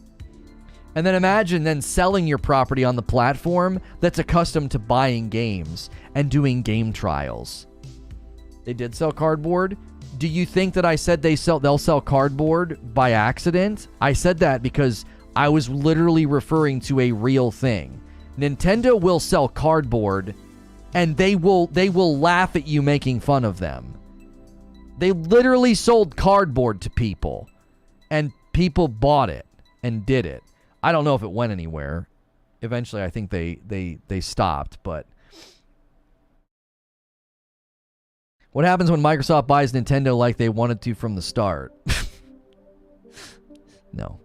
And then imagine then selling your property on the platform that's accustomed to buying games and doing game trials. They did sell cardboard. Do you think that I said they'll sell cardboard by accident? I said that because I was literally referring to a real thing. Nintendo will sell cardboard, and they will laugh at you making fun of them. They literally sold cardboard to people, and people bought it and did it. I don't know if it went anywhere. Eventually, I think they stopped, but what happens when Microsoft buys Nintendo like they wanted to from the start? No.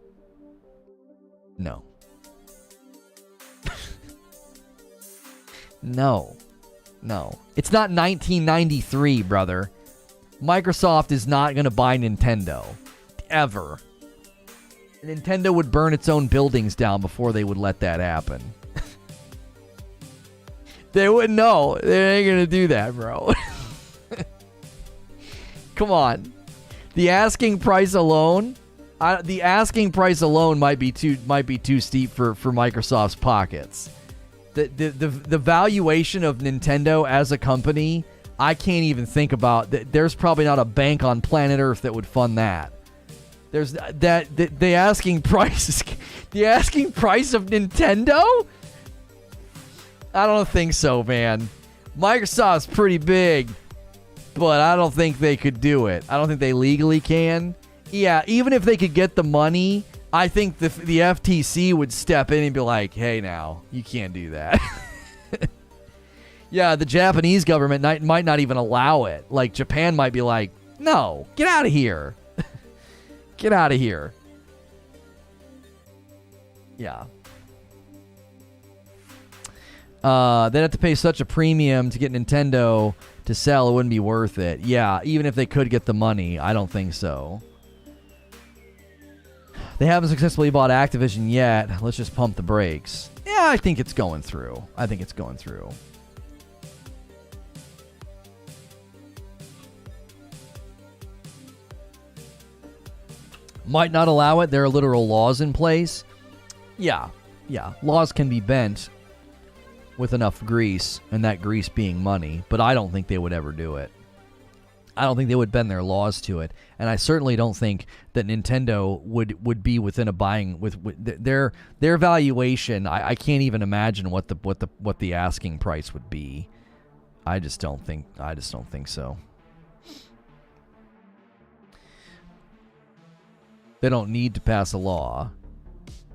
No. No. No. It's not 1993, brother. Microsoft is not going to buy Nintendo. Ever. Nintendo would burn its own buildings down before they would let that happen. They wouldn't know. They ain't going to do that, bro. Come on. The asking price alone might be too steep for Microsoft's pockets. The valuation of Nintendo as a company I can't even think about that. There's probably not a bank on planet Earth that would fund that. There's the asking price. The asking price of Nintendo? I don't think so, man. Microsoft's pretty big, but I don't think they could do it. I don't think they legally can. Yeah, even if they could get the money, I think the FTC would step in and be like, hey, now, you can't do that. Yeah, the Japanese government might not even allow it. Like, Japan might be like, no, get out of here. Get out of here. Yeah. They'd have to pay such a premium to get Nintendo to sell, it wouldn't be worth it. Yeah, even if they could get the money, I don't think so. They haven't successfully bought Activision yet. Let's just pump the brakes. Yeah, I think it's going through. Might not allow it. There are literal laws in place. Yeah. Laws can be bent with enough grease, and that grease being money. But I don't think they would ever do it. I don't think they would bend their laws to it, and I certainly don't think that Nintendo would be within a buying with their valuation. I can't even imagine what the asking price would be. I just don't think so. They don't need to pass a law.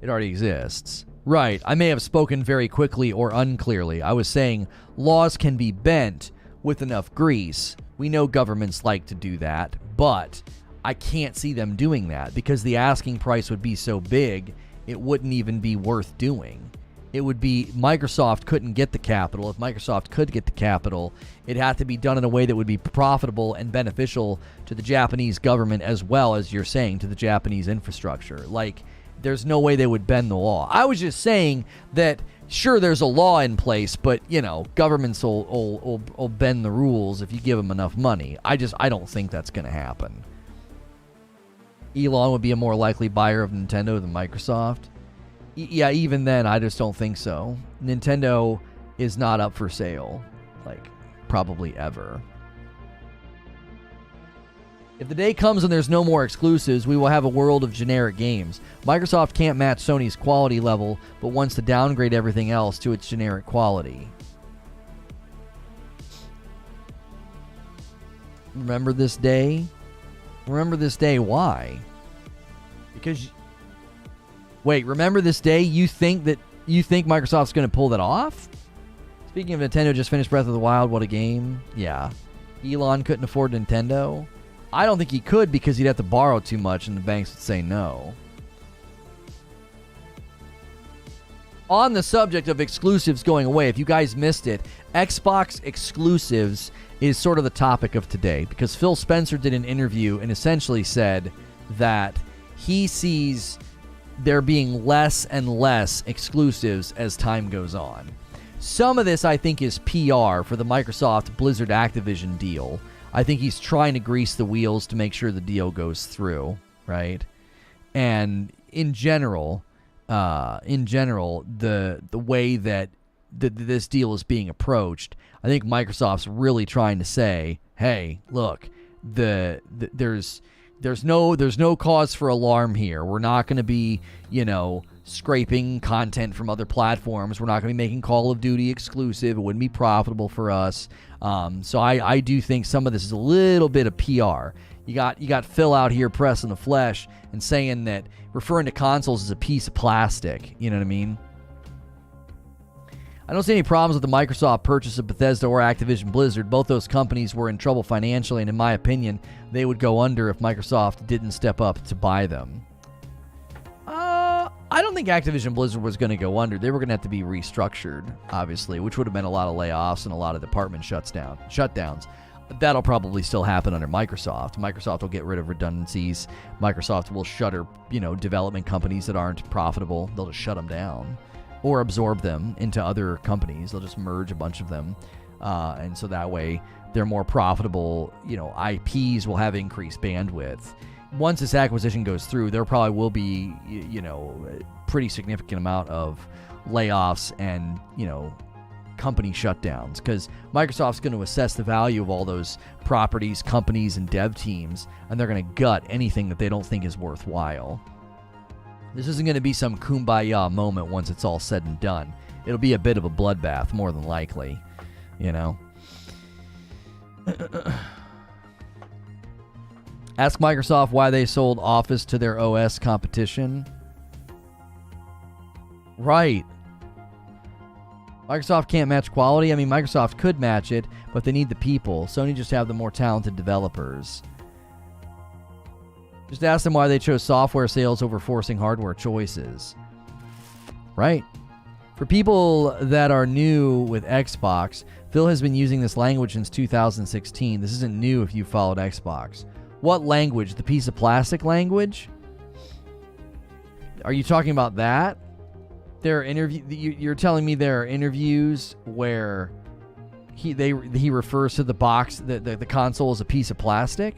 It already exists. Right. I may have spoken very quickly or unclearly. I was saying laws can be bent with enough grease. We know governments like to do that, but I can't see them doing that because the asking price would be so big, it wouldn't even be worth doing. It would be Microsoft couldn't get the capital. If Microsoft could get the capital, it'd have to be done in a way that would be profitable and beneficial to the Japanese government as well as you're saying to the Japanese infrastructure. Like, there's no way they would bend the law. I was just saying that, sure, there's a law in place, but, you know, governments will bend the rules if you give them enough money. I don't think that's going to happen. Elon would be a more likely buyer of Nintendo than Microsoft. Yeah, even then, I just don't think so. Nintendo is not up for sale, like, probably ever. If the day comes and there's no more exclusives, we will have a world of generic games. Microsoft can't match Sony's quality level, but wants to downgrade everything else to its generic quality. Remember this day? Remember this day, why? Because... Wait, remember this day? You think Microsoft's going to pull that off? Speaking of Nintendo, just finished Breath of the Wild. What a game. Yeah. Elon couldn't afford Nintendo. I don't think he could because he'd have to borrow too much and the banks would say no. On the subject of exclusives going away, if you guys missed it, Xbox exclusives is sort of the topic of today because Phil Spencer did an interview and essentially said that he sees there being less and less exclusives as time goes on. Some of this, I think, is PR for the Microsoft Blizzard Activision deal. I think he's trying to grease the wheels to make sure the deal goes through, right? And in general, the way that this deal is being approached, I think Microsoft's really trying to say, hey, look, there's no cause for alarm here. We're not going to be, scraping content from other platforms. We're not going to be making Call of Duty exclusive. It wouldn't be profitable for us. So I do think some of this is a little bit of PR. You got Phil out here pressing the flesh and saying that referring to consoles as a piece of plastic. You know what I mean? I don't see any problems with the Microsoft purchase of Bethesda or Activision Blizzard. Both those companies were in trouble financially, and in my opinion, they would go under if Microsoft didn't step up to buy them. I don't think Activision Blizzard was going to go under. They were going to have to be restructured, obviously, which would have meant a lot of layoffs and a lot of department shutdowns. That'll probably still happen under Microsoft. Microsoft will get rid of redundancies. Microsoft will shutter, development companies that aren't profitable. They'll just shut them down. Or absorb them into other companies. They'll just merge a bunch of them. And so that way, they're more profitable. IPs will have increased bandwidth. Once this acquisition goes through, there probably will be, a pretty significant amount of layoffs and, company shutdowns, because Microsoft's going to assess the value of all those properties, companies, and dev teams, and they're going to gut anything that they don't think is worthwhile. This isn't going to be some kumbaya moment once it's all said and done. It'll be a bit of a bloodbath, more than likely, you know. Ask Microsoft why they sold Office to their OS competition. Right. Microsoft can't match quality. I mean, Microsoft could match it, but they need the people. Sony just have the more talented developers. Just ask them why they chose software sales over forcing hardware choices. Right. For people that are new with Xbox, Phil has been using this language since 2016. This isn't new if you followed Xbox. What language? The piece of plastic language? Are you talking about that? There are you're telling me there are interviews where he refers to the box, the console as a piece of plastic?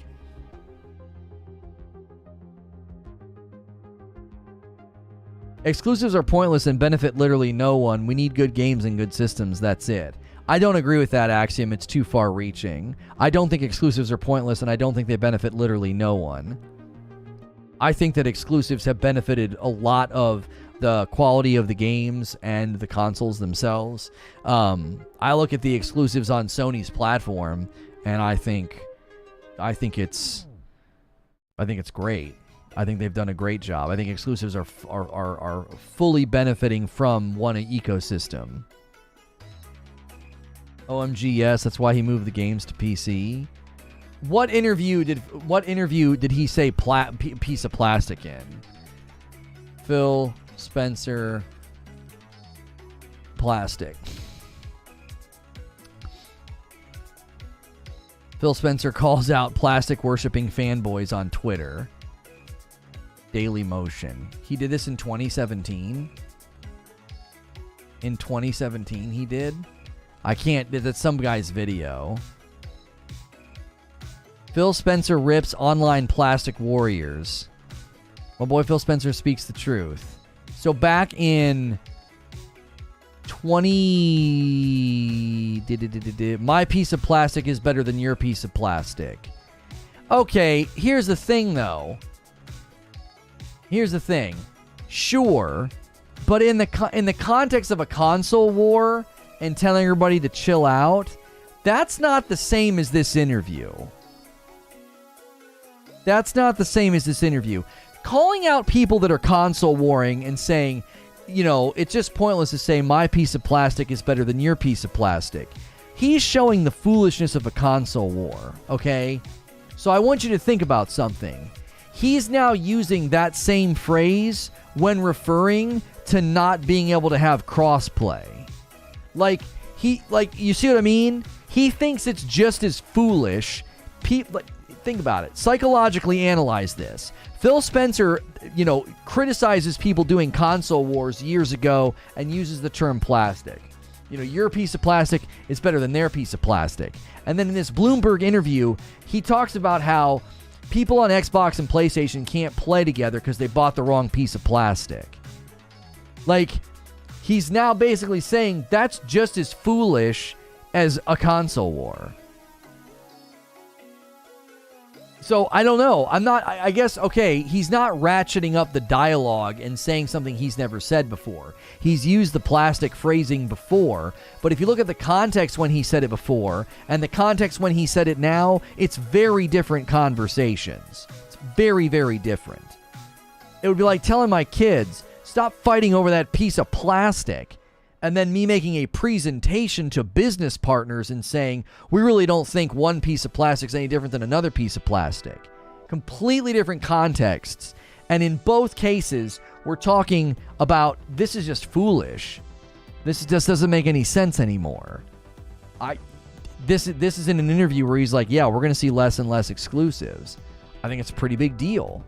Exclusives are pointless and benefit literally no one. We need good games and good systems. That's it. I don't agree with that axiom. It's too far reaching. I don't think exclusives are pointless, and I don't think they benefit literally no one. I think that exclusives have benefited a lot of the quality of the games and the consoles themselves. I look at the exclusives on Sony's platform, and I think it's great. I think they've done a great job. I think exclusives are fully benefiting from one ecosystem. OMG, yes, that's why he moved the games to PC. What interview did he say piece of plastic in? Phil Spencer plastic. Phil Spencer calls out plastic worshipping fanboys on Twitter. Daily Motion. He did this in 2017. In 2017 he did. I can't, that's some guy's video. Phil Spencer rips online plastic warriors. My boy Phil Spencer speaks the truth. So back in my piece of plastic is better than your piece of plastic. Okay, here's the thing though. Here's the thing. Sure, but in the context of a console war and telling everybody to chill out, that's not the same as this interview. That's not the same as this interview. Calling out people that are console warring and saying, you know, it's just pointless to say my piece of plastic is better than your piece of plastic. He's showing the foolishness of a console war, okay? So I want you to think about something. He's now using that same phrase when referring to not being able to have crossplay. Like, you see what I mean? He thinks it's just as foolish. Think about it. Psychologically analyze this. Phil Spencer, criticizes people doing console wars years ago and uses the term plastic. Your piece of plastic is better than their piece of plastic. And then in this Bloomberg interview, he talks about how people on Xbox and PlayStation can't play together because they bought the wrong piece of plastic. Like, he's now basically saying that's just as foolish as a console war. So, I don't know. I guess, okay, he's not ratcheting up the dialogue and saying something he's never said before. He's used the plastic phrasing before, but if you look at the context when he said it before and the context when he said it now, it's very different conversations. It's very, very different. It would be like telling my kids, stop fighting over that piece of plastic, and then me making a presentation to business partners and saying, we really don't think one piece of plastic is any different than another piece of plastic. Completely different contexts. And in both cases, we're talking about this is just foolish. This just doesn't make any sense anymore. This is in an interview where he's like, yeah, we're going to see less and less exclusives. I think it's a pretty big deal.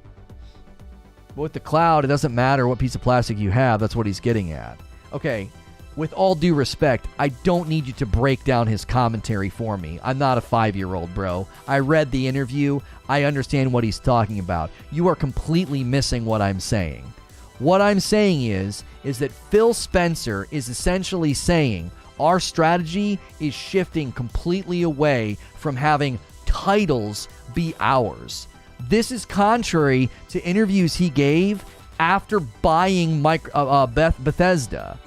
But with the cloud, it doesn't matter what piece of plastic you have. That's what he's getting at. Okay. With all due respect, I don't need you to break down his commentary for me. I'm not a 5-year-old, bro. I read the interview. I understand what he's talking about. You are completely missing what I'm saying. What I'm saying is that Phil Spencer is essentially saying our strategy is shifting completely away from having titles be ours. This is contrary to interviews he gave after buying Bethesda.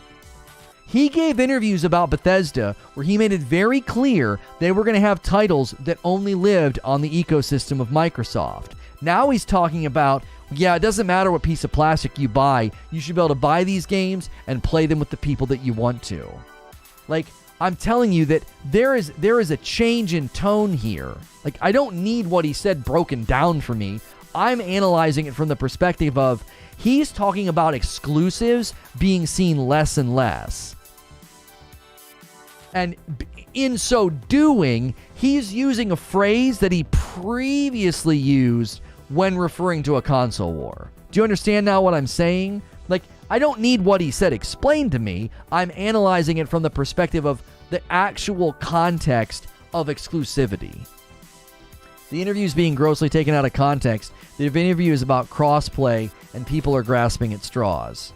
He gave interviews about Bethesda where he made it very clear they were going to have titles that only lived on the ecosystem of Microsoft. Now he's talking about, yeah, it doesn't matter what piece of plastic you buy. You should be able to buy these games and play them with the people that you want to. Like, I'm telling you that there is a change in tone here. Like, I don't need what he said broken down for me. I'm analyzing it from the perspective of he's talking about exclusives being seen less and less. And in so doing, he's using a phrase that he previously used when referring to a console war. Do you understand now what I'm saying? Like, I don't need what he said explained to me. I'm analyzing it from the perspective of the actual context of exclusivity. The interview is being grossly taken out of context. The interview is about crossplay, and people are grasping at straws.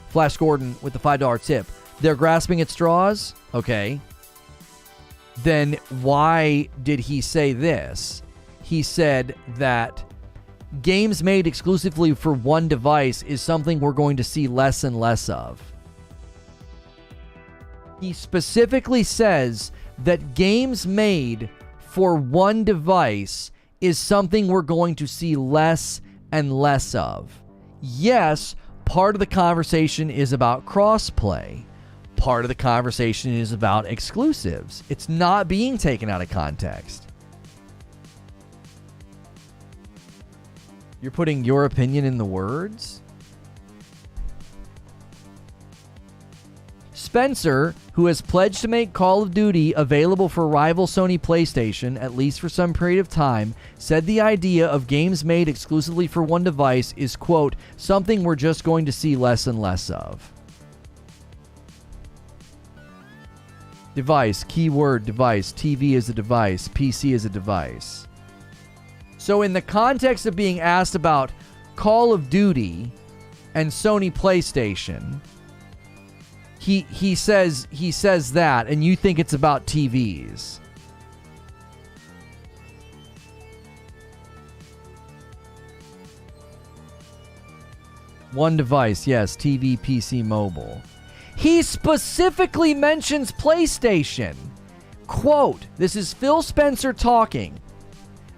Flash Gordon with the $5 tip. They're grasping at straws? Okay. Then why did he say this? He said that games made exclusively for one device is something we're going to see less and less of. He specifically says that games made for one device is something we're going to see less and less of. Yes, part of the conversation is about crossplay. Part of the conversation is about exclusives. It's not being taken out of context. You're putting your opinion in the words? Spencer, who has pledged to make Call of Duty available for rival Sony PlayStation, at least for some period of time, said the idea of games made exclusively for one device is, quote, something we're just going to see less and less of. Device, keyword device, TV is a device, PC is a device. So in the context of being asked about Call of Duty and Sony PlayStation, he says that, and you think it's about TVs. One device, yes, TV, PC, mobile. He specifically mentions PlayStation. Quote, this is Phil Spencer talking.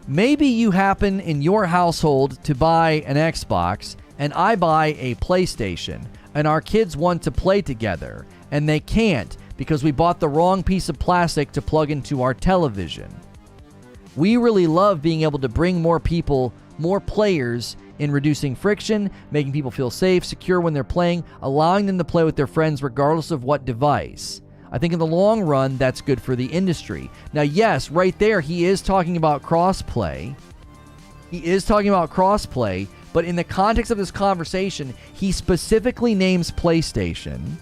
Maybe you happen in your household to buy an Xbox and I buy a PlayStation and our kids want to play together and they can't because we bought the wrong piece of plastic to plug into our television. We really love being able to bring more people, more players in reducing friction, making people feel safe, secure when they're playing, allowing them to play with their friends regardless of what device. I think in the long run, that's good for the industry. Now, yes, right there, he is talking about crossplay. But in the context of this conversation, he specifically names PlayStation.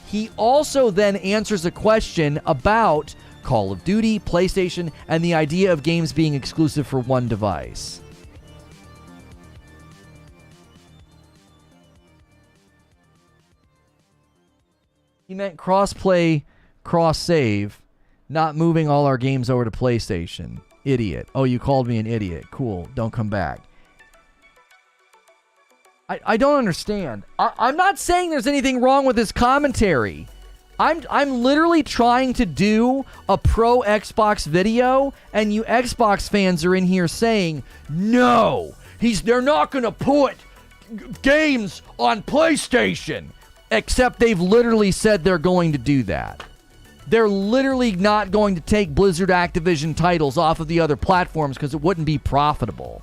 He also then answers a question about Call of Duty, PlayStation, and the idea of games being exclusive for one device. He meant cross-play, cross-save, not moving all our games over to PlayStation. Idiot. Oh, you called me an idiot. Cool. Don't come back. I don't understand. I'm not saying there's anything wrong with this commentary. I'm literally trying to do a pro Xbox video, and you Xbox fans are in here saying, no, they're not going to put games on PlayStation. Except they've literally said they're going to do that. They're literally not going to take Blizzard Activision titles off of the other platforms because it wouldn't be profitable.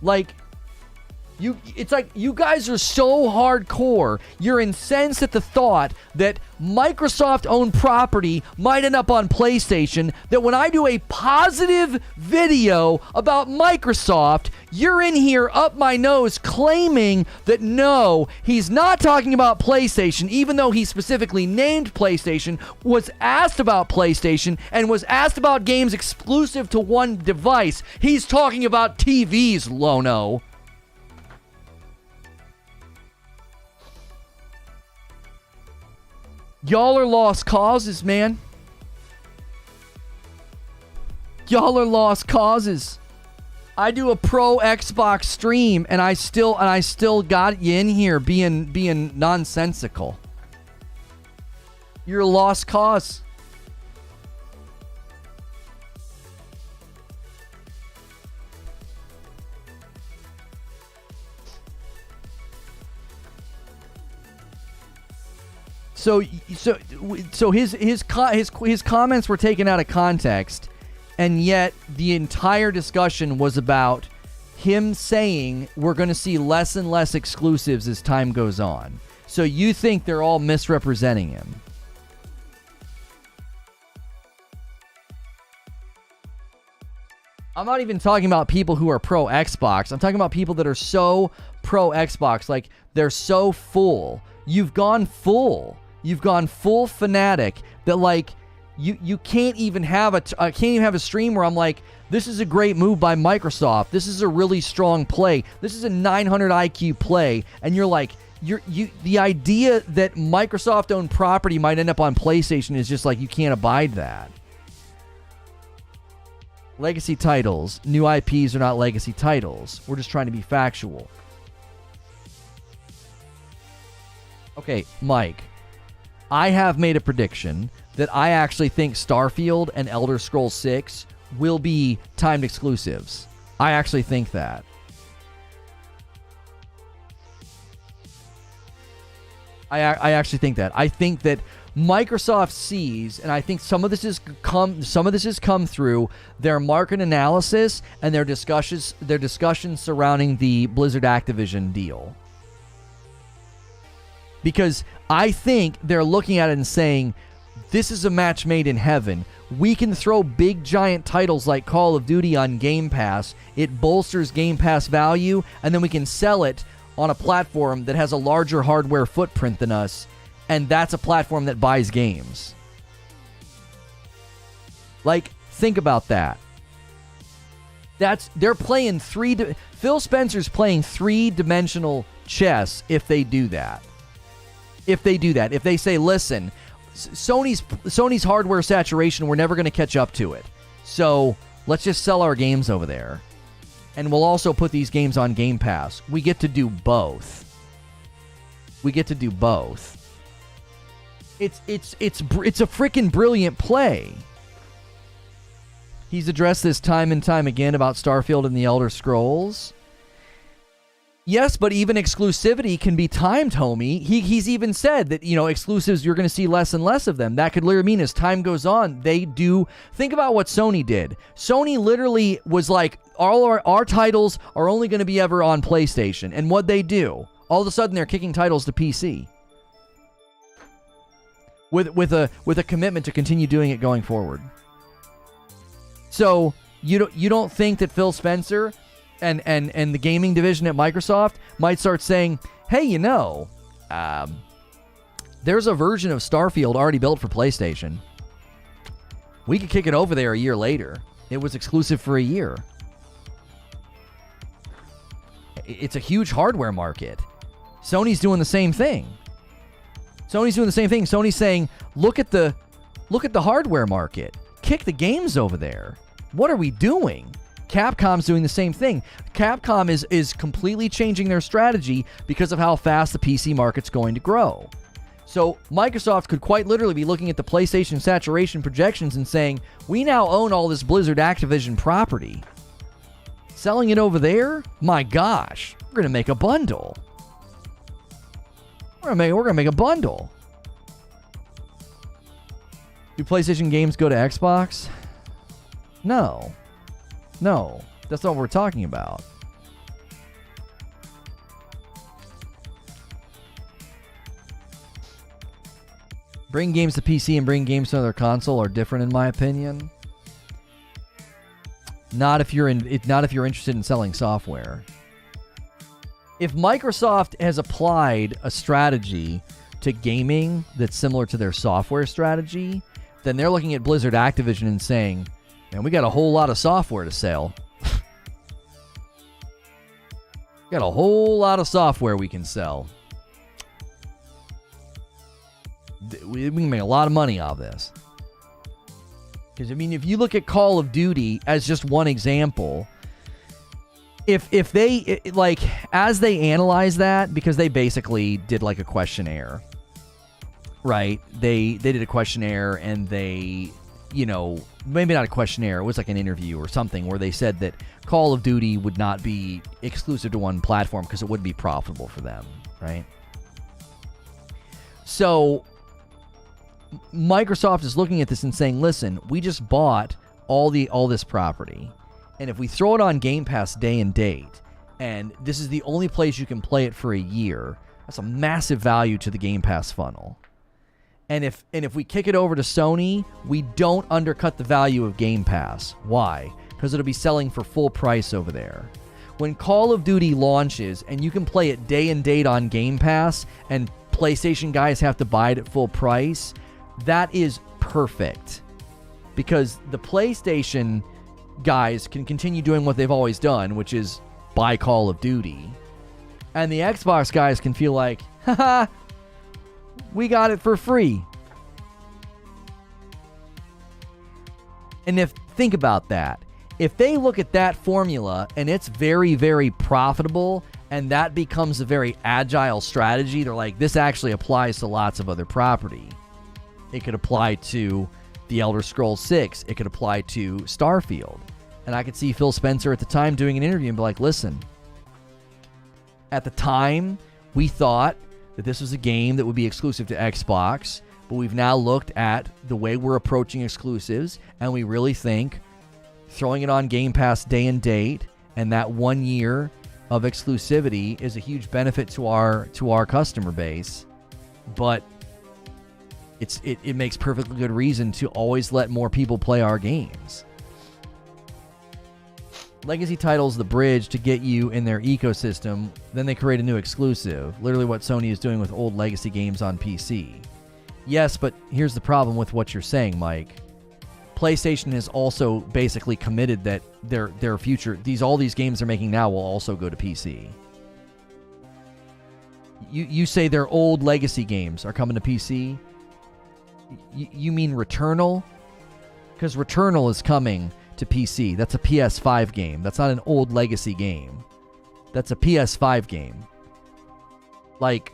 Like, it's like you guys are so hardcore. You're incensed at the thought that Microsoft-owned property might end up on PlayStation, that when I do a positive video about Microsoft, you're in here up my nose claiming that no, he's not talking about PlayStation, even though he specifically named PlayStation, was asked about PlayStation, and was asked about games exclusive to one device. He's talking about TVs, Lono. Y'all are lost causes, man. Y'all are lost causes. I do a pro Xbox stream and I still got you in here being nonsensical. You're a lost cause. So his comments were taken out of context, and yet the entire discussion was about him saying we're going to see less and less exclusives as time goes on. So you think they're all misrepresenting him? I'm not even talking about people who are pro Xbox. I'm talking about people that are so pro Xbox, like they're so full. You've gone full. You've gone full fanatic that like you can't even have a stream where I'm like, this is a great move by Microsoft. This is a really strong play. This is a 900 IQ play, and you're like, the idea that Microsoft-owned property might end up on PlayStation is just like, you can't abide that. Legacy titles, new IPs are not legacy titles. We're just trying to be factual. Okay, Mike. I have made a prediction that I actually think Starfield and Elder Scrolls 6 will be timed exclusives. I actually think that. I actually think that. I think that Microsoft sees, and I think some of this has come through their market analysis and their discussions surrounding the Blizzard Activision deal. Because I think they're looking at it and saying, this is a match made in heaven. We can throw big giant titles like Call of Duty on Game Pass. It bolsters Game Pass value, and then we can sell it on a platform that has a larger hardware footprint than us, and that's a platform that buys games. Like, think about that. They're playing Phil Spencer's playing three-dimensional chess if they do that. If they say, listen, Sony's hardware saturation, we're never going to catch up to it. So let's just sell our games over there. And we'll also put these games on Game Pass. We get to do both. It's a freaking brilliant play. He's addressed this time and time again about Starfield and the Elder Scrolls. Yes, but even exclusivity can be timed, homie. He's even said that, exclusives, you're going to see less and less of them. That could literally mean as time goes on, they do. Think about what Sony did. Sony literally was like, all our titles are only going to be ever on PlayStation. And what'd they do? All of a sudden, they're kicking titles to PC. With a commitment to continue doing it going forward. So, you don't think that Phil Spencer and the gaming division at Microsoft might start saying, hey, there's a version of Starfield already built for PlayStation. We could kick it over there a year later. It was exclusive for a year. It's a huge hardware market. Sony's doing the same thing. Sony's saying, look at the hardware market. Kick the games over there. What are we doing? Capcom's doing the same thing. Capcom is completely changing their strategy because of how fast the PC market's going to grow. So Microsoft could quite literally be looking at the PlayStation saturation projections and saying, we now own all this Blizzard Activision property. Selling it over there? My gosh, we're going to make a bundle. We're going to make a bundle. Do PlayStation games go to Xbox? No, that's not what we're talking about. Bring games to PC and bring games to another console are different, in my opinion. Not if you're interested in selling software. If Microsoft has applied a strategy to gaming that's similar to their software strategy, then they're looking at Blizzard Activision and saying, man, we got a whole lot of software to sell. Got a whole lot of software we can sell. we can make a lot of money off this. Because, I mean, if you look at Call of Duty as just one example, if they, like, as they analyze that, because they basically did, like, a questionnaire, right? They did a questionnaire, and they, you know, maybe not a questionnaire, it was like an interview or something, where they said that Call of Duty would not be exclusive to one platform because it wouldn't be profitable for them, right? So Microsoft is looking at this and saying, listen, we just bought all this property, and if we throw it on Game Pass day and date, and this is the only place you can play it for a year, that's a massive value to the Game Pass funnel. And if we kick it over to Sony, we don't undercut the value of Game Pass. Why? Because it'll be selling for full price over there. When Call of Duty launches and you can play it day and date on Game Pass, and PlayStation guys have to buy it at full price, that is perfect, because the PlayStation guys can continue doing what they've always done, which is buy Call of Duty, and the Xbox guys can feel like, haha, we got it for free. And think about that. If they look at that formula and it's very, very profitable, and that becomes a very agile strategy, they're like, this actually applies to lots of other property. It could apply to The Elder Scrolls 6. It could apply to Starfield. And I could see Phil Spencer at the time doing an interview and be like, listen, at the time, we thought that this was a game that would be exclusive to Xbox, but we've now looked at the way we're approaching exclusives, and we really think throwing it on Game Pass day and date and that 1 year of exclusivity is a huge benefit to our customer base. But it makes perfectly good reason to always let more people play our games. Legacy titles the bridge to get you in their ecosystem, then they create a new exclusive. Literally what Sony is doing with old legacy games on PC. Yes, but here's the problem with what you're saying, Mike. PlayStation has also basically committed that their future, all these games they're making now will also go to PC. You say their old legacy games are coming to PC? You mean Returnal? Because Returnal is coming to PC. That's a PS5 game. That's not an old legacy game. That's a PS5 game. Like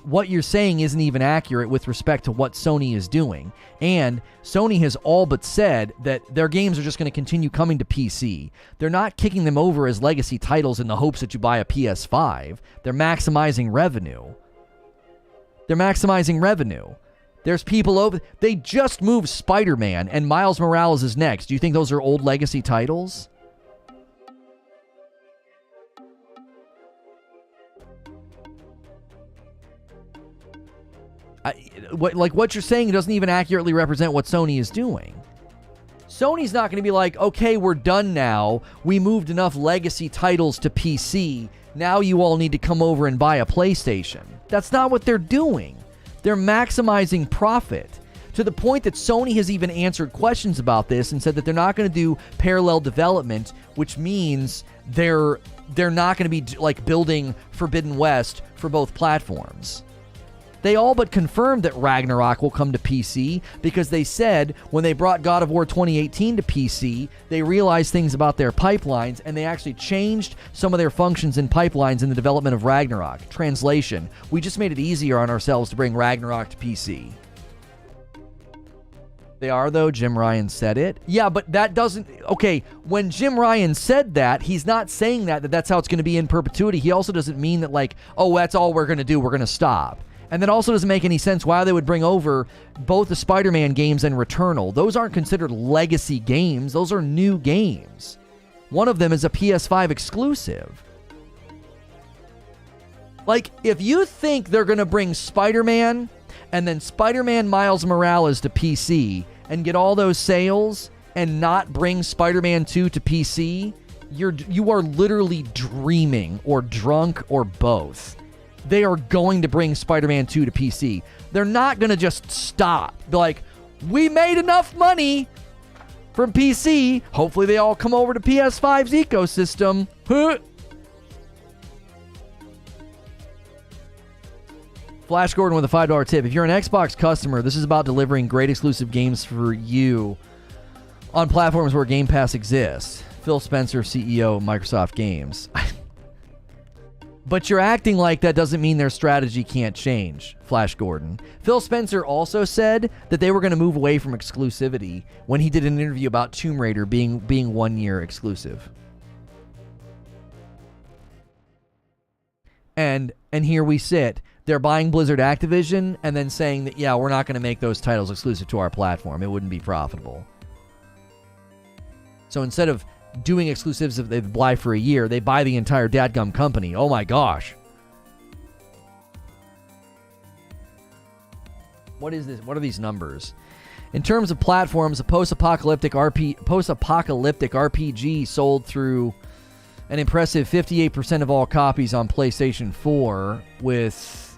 what you're saying isn't even accurate with respect to what Sony is doing. And Sony has all but said that their games are just going to continue coming to PC. They're not kicking them over as legacy titles in the hopes that you buy a PS5. They're maximizing revenue. There's people over... They just moved Spider-Man, and Miles Morales is next. Do you think those are old legacy titles? What you're saying doesn't even accurately represent what Sony is doing. Sony's not going to be like, okay, we're done now. We moved enough legacy titles to PC. Now you all need to come over and buy a PlayStation. That's not what they're doing. They're maximizing profit, to the point that Sony has even answered questions about this and said that they're not going to do parallel development, which means they're not going to be like building Forbidden West for both platforms. They all but confirmed that Ragnarok will come to PC, because they said when they brought God of War 2018 to PC, they realized things about their pipelines, and they actually changed some of their functions in pipelines in the development of Ragnarok. Translation: we just made it easier on ourselves to bring Ragnarok to PC. They are, though. Jim Ryan said it. Yeah, but that doesn't... Okay, when Jim Ryan said that, he's not saying that that's how it's going to be in perpetuity. He also doesn't mean that, like, oh, that's all we're going to do. We're going to stop. And that also doesn't make any sense why they would bring over both the Spider-Man games and Returnal. Those aren't considered legacy games. Those are new games. One of them is a PS5 exclusive. Like, if you think they're going to bring Spider-Man and then Spider-Man Miles Morales to PC and get all those sales and not bring Spider-Man 2 to PC, you are literally dreaming, or drunk, or both. They are going to bring Spider-Man 2 to PC. They're not going to just stop. Be like, we made enough money from PC. Hopefully they all come over to PS5's ecosystem. Huh. Flash Gordon with a $5 tip. If you're an Xbox customer, this is about delivering great exclusive games for you on platforms where Game Pass exists. Phil Spencer, CEO of Microsoft Games. But you're acting like that doesn't mean their strategy can't change, Flash Gordon. Phil Spencer also said that they were going to move away from exclusivity when he did an interview about Tomb Raider being 1 year exclusive. And here we sit. They're buying Blizzard Activision and then saying that, yeah, we're not going to make those titles exclusive to our platform. It wouldn't be profitable. So instead of doing exclusives if they buy for a year, they buy the entire dadgum company. Oh my gosh. What is this? What are these numbers? In terms of platforms, a post-apocalyptic RPG sold through an impressive 58% of all copies on PlayStation 4, with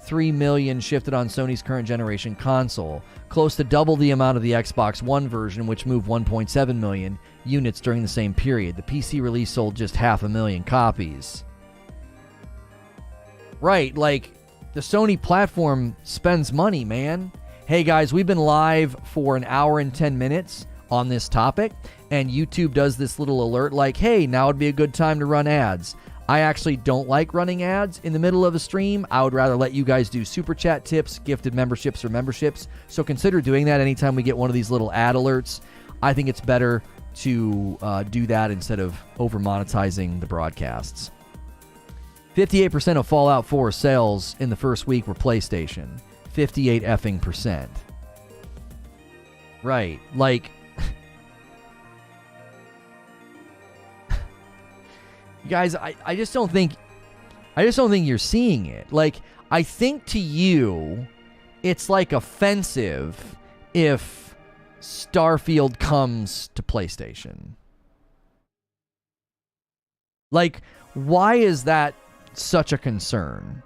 3 million shifted on Sony's current generation console, close to double the amount of the Xbox One version, which moved 1.7 million units during the same period. The PC release sold just 500,000 copies. Right, like, the Sony platform spends money, man. Hey guys, we've been live for an hour and 10 minutes on this topic, and YouTube does this little alert like, hey, now would be a good time to run ads. I actually don't like running ads in the middle of a stream. I would rather let you guys do super chat tips, gifted memberships, or memberships. So consider doing that anytime we get one of these little ad alerts. I think it's better to do that instead of over monetizing the broadcasts. 58% of Fallout 4 sales in the first week were PlayStation. 58 effing percent. Right, like, guys, I just don't think you're seeing it. Like, I think to you, it's like offensive if Starfield comes to PlayStation. Like, why is that such a concern?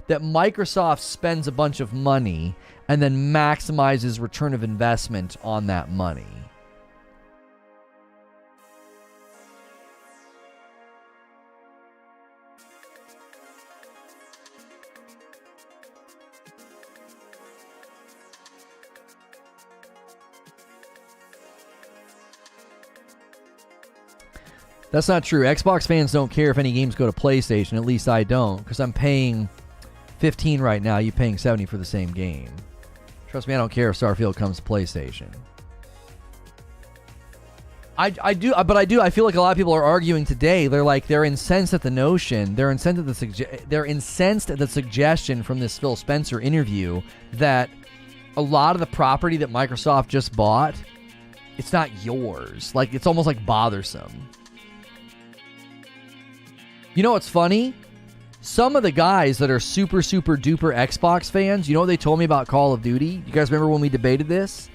That Microsoft spends a bunch of money and then maximizes return of investment on that money. That's not true. Xbox fans don't care if any games go to PlayStation. At least I don't, because I'm paying $15 right now. You paying $70 for the same game. Trust me, I don't care if Starfield comes to PlayStation. I do. I feel like a lot of people are arguing today. They're like, they're incensed at the notion. They're incensed at the suggestion from this Phil Spencer interview that a lot of the property that Microsoft just bought, it's not yours. Like, it's almost like bothersome. You know what's funny? Some of the guys that are super, super duper Xbox fans, you know what they told me about Call of Duty? You guys remember when we debated this?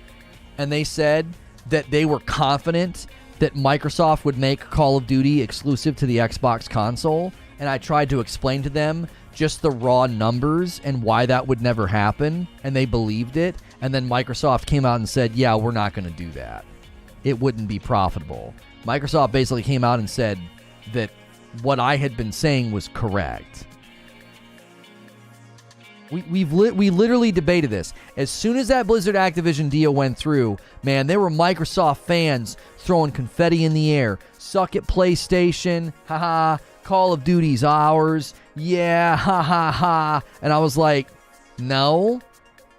And they said that they were confident that Microsoft would make Call of Duty exclusive to the Xbox console. And I tried to explain to them just the raw numbers and why that would never happen. And they believed it. And then Microsoft came out and said, yeah, we're not going to do that. It wouldn't be profitable. Microsoft basically came out and said that what I had been saying was correct. We literally debated this. As soon as that Blizzard Activision deal went through, man, there were Microsoft fans throwing confetti in the air. Suck it, PlayStation. Haha. Call of Duty's ours. Yeah. Ha ha ha. And I was like, no.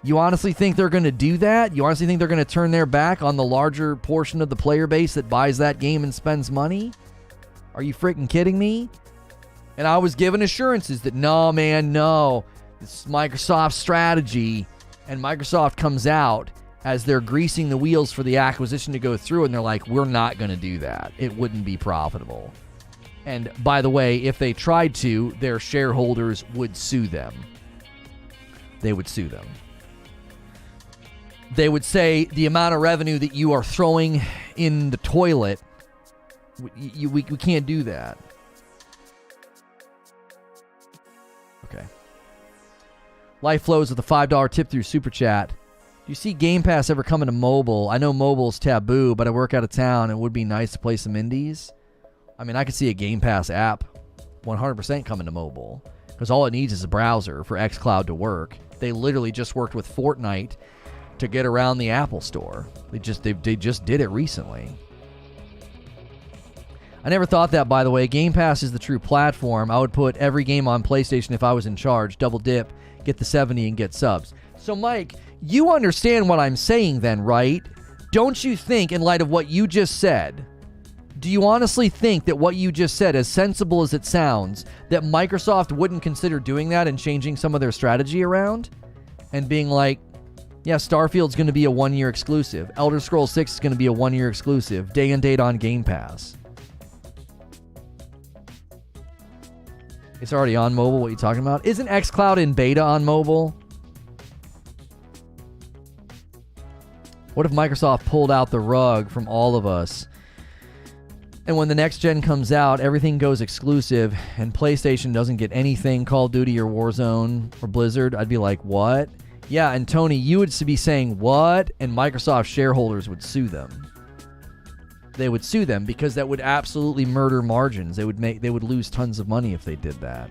You honestly think they're going to do that? You honestly think they're going to turn their back on the larger portion of the player base that buys that game and spends money? Are you freaking kidding me? And I was given assurances that, no, man, no. This is Microsoft's strategy. And Microsoft comes out as they're greasing the wheels for the acquisition to go through, and they're like, we're not going to do that. It wouldn't be profitable. And by the way, if they tried to, their shareholders would sue them. They would sue them. They would say the amount of revenue that you are throwing in the toilet, we can't do that. Okay. Life Flows with a $5 tip through Super Chat. Do you see Game Pass ever coming to mobile? I know mobile's taboo, but I work out of town and it would be nice to play some indies. I mean, I could see a Game Pass app 100% coming to mobile. because all it needs is a browser for xCloud to work. They literally just worked with Fortnite to get around the Apple Store. They just did it recently. I never thought that, by the way. Game Pass is the true platform. I would put every game on PlayStation if I was in charge. Double dip, get the 70 and get subs. So, Mike, you understand what I'm saying then, right? Don't you think, in light of what you just said, do you honestly think that what you just said, as sensible as it sounds, that Microsoft wouldn't consider doing that and changing some of their strategy around? And being like, yeah, Starfield's going to be a 1-year exclusive. Elder Scrolls 6 is going to be a 1-year exclusive. Day and date on Game Pass. It's already on mobile. What are you talking about? Isn't xCloud in beta on mobile? What if Microsoft pulled out the rug from all of us? And when the next gen comes out, everything goes exclusive and PlayStation doesn't get anything, Call of Duty or Warzone or Blizzard? I'd be like, what? Yeah, and Tony, you would be saying, what? And Microsoft shareholders would sue them. They would sue them because that would absolutely murder margins. They would lose tons of money if they did that.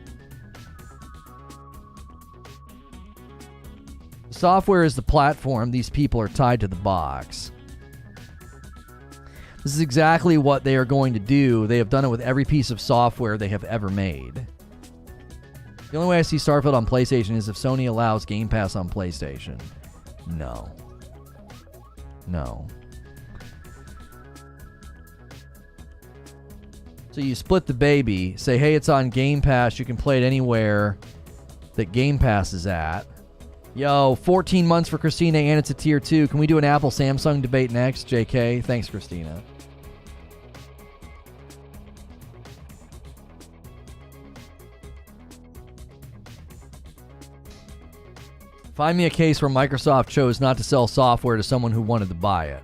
Software is the platform. These people are tied to the box. This is exactly what they are going to do. They have done it with every piece of software they have ever made. The only way I see Starfield on PlayStation is if Sony allows Game Pass on PlayStation. No. So you split the baby, say, hey, it's on Game Pass. You can play it anywhere that Game Pass is at. Yo, 14 months for Christina, and it's a tier 2. Can we do an Apple-Samsung debate next, JK? Thanks, Christina. Find me a case where Microsoft chose not to sell software to someone who wanted to buy it.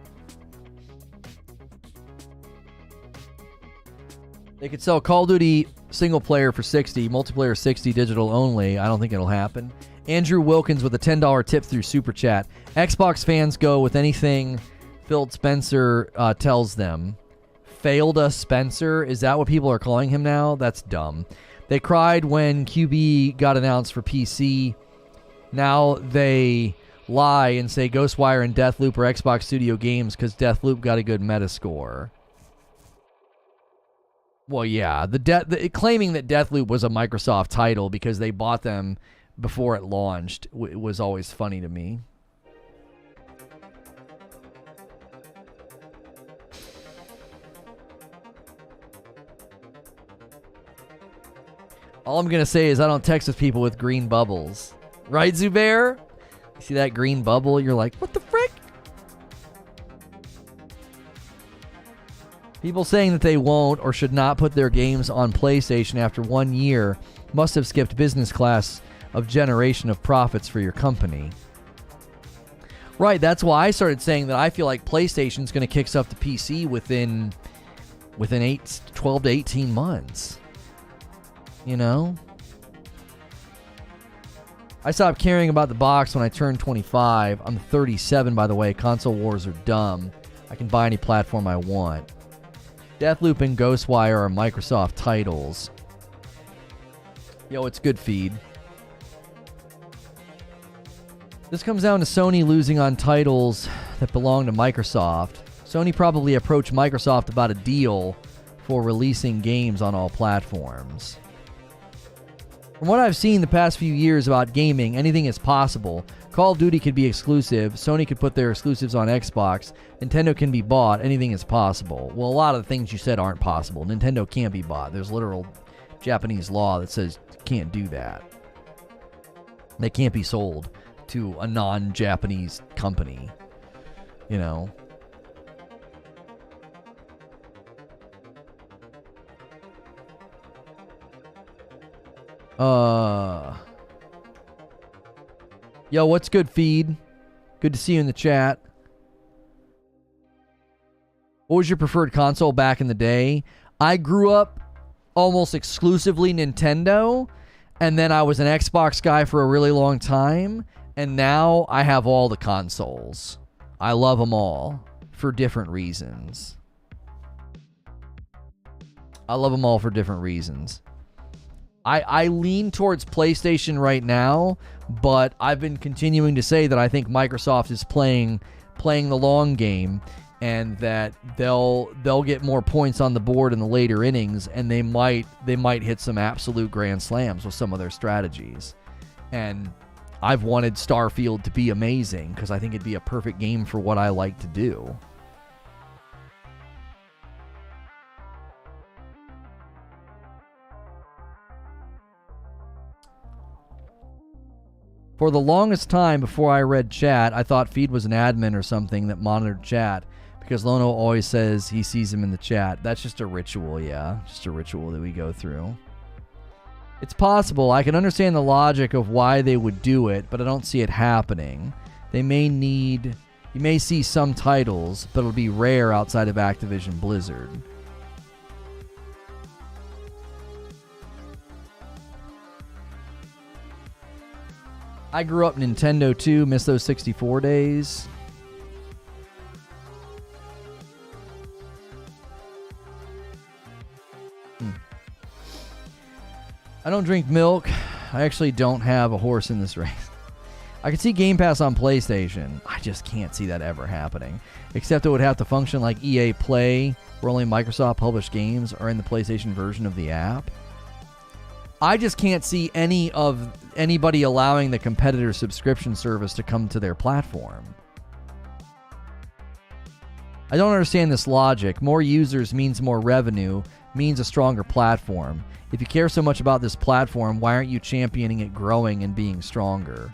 They could sell Call of Duty single player for $60, multiplayer $60, digital only. I don't think it'll happen. Andrew Wilkins with a $10 tip through Super Chat. Xbox fans go with anything Phil Spencer tells them. Failed us Spencer? Is that what people are calling him now? That's dumb. They cried when QB got announced for PC. Now they lie and say Ghostwire and Deathloop are Xbox Studio games because Deathloop got a good Metascore. Well, yeah, claiming that Deathloop was a Microsoft title because they bought them before it launched was always funny to me. All I'm going to say is I don't text with people with green bubbles. Right, Zubair? You see that green bubble? You're like, what the frick? People saying that they won't or should not put their games on PlayStation after 1 year must have skipped business class of generation of profits for your company. Right, that's why I started saying that I feel like PlayStation's going to kick stuff to PC within 12 to 18 months. You know? I stopped caring about the box when I turned 25. I'm 37, by the way. Console wars are dumb. I can buy any platform I want. Deathloop and Ghostwire are Microsoft titles. Yo, it's good feed. This comes down to Sony losing on titles that belong to Microsoft. Sony probably approached Microsoft about a deal for releasing games on all platforms. From what I've seen the past few years about gaming, anything is possible. Call of Duty could be exclusive. Sony could put their exclusives on Xbox. Nintendo can be bought. Anything is possible. Well, a lot of the things you said aren't possible. Nintendo can't be bought. There's literal Japanese law that says you can't do that. They can't be sold to a non-Japanese company. You know? Yo, what's good, feed? Good to see you in the chat. What was your preferred console back in the day? I grew up almost exclusively Nintendo, and then I was an Xbox guy for a really long time, and now I have all the consoles. I love them all for different reasons. I lean towards PlayStation right now, but I've been continuing to say that I think Microsoft is playing the long game, and that they'll get more points on the board in the later innings, and they might hit some absolute grand slams with some of their strategies. And I've wanted Starfield to be amazing because I think it'd be a perfect game for what I like to do. For the longest time before I read chat, I thought Feed was an admin or something that monitored chat, because Lono always says he sees him in the chat. That's just a ritual, yeah. Just a ritual that we go through. It's possible. I can understand the logic of why they would do it, but I don't see it happening. You may see some titles, but it'll be rare outside of Activision Blizzard. I grew up Nintendo too, miss those 64 days. I don't drink milk. I actually don't have a horse in this race. I could see Game Pass on PlayStation. I just can't see that ever happening. Except it would have to function like EA Play, where only Microsoft published games are in the PlayStation version of the app. I just can't see anybody allowing the competitor subscription service to come to their platform. I don't understand this logic. More users means more revenue, means a stronger platform. If you care so much about this platform, why aren't you championing it growing and being stronger?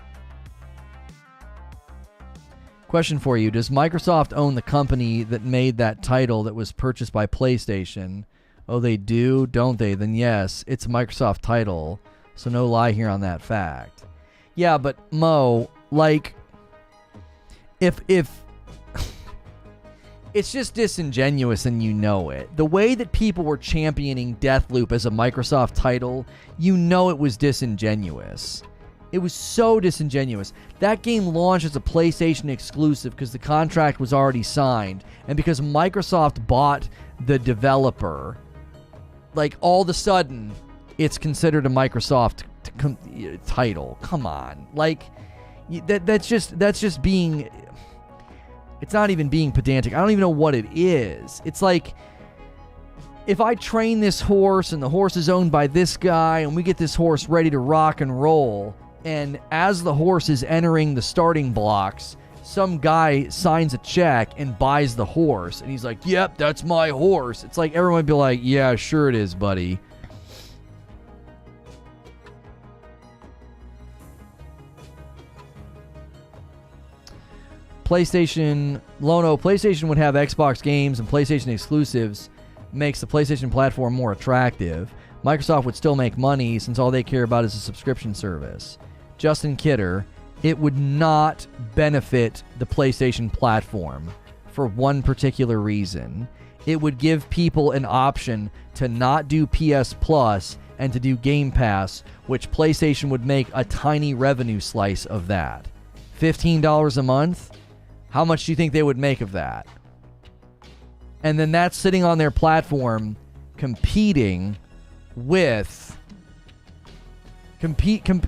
Question for you. Does Microsoft own the company that made that title that was purchased by PlayStation? Oh, they do, don't they? Then yes, it's a Microsoft title, so no lie here on that fact. Yeah, but Mo, like, if it's just disingenuous and you know it. The way that people were championing Deathloop as a Microsoft title, you know it was disingenuous. It was so disingenuous. That game launched as a PlayStation exclusive because the contract was already signed, and because Microsoft bought the developer. Like, all of a sudden, it's considered a Microsoft title. Come on. Like, that's just being... It's not even being pedantic. I don't even know what it is. It's like, if I train this horse and the horse is owned by this guy and we get this horse ready to rock and roll, and as the horse is entering the starting blocks, some guy signs a check and buys the horse, and he's like, yep, that's my horse. It's like everyone would be like, yeah, sure it is, buddy. Lono, PlayStation would have Xbox games and PlayStation exclusives, makes the PlayStation platform more attractive. Microsoft would still make money since all they care about is a subscription service. Justin Kidder, it would not benefit the PlayStation platform for one particular reason. It would give people an option to not do PS Plus and to do Game Pass, which PlayStation would make a tiny revenue slice of that. $15 a month? How much do you think they would make of that? And then that's sitting on their platform competing with...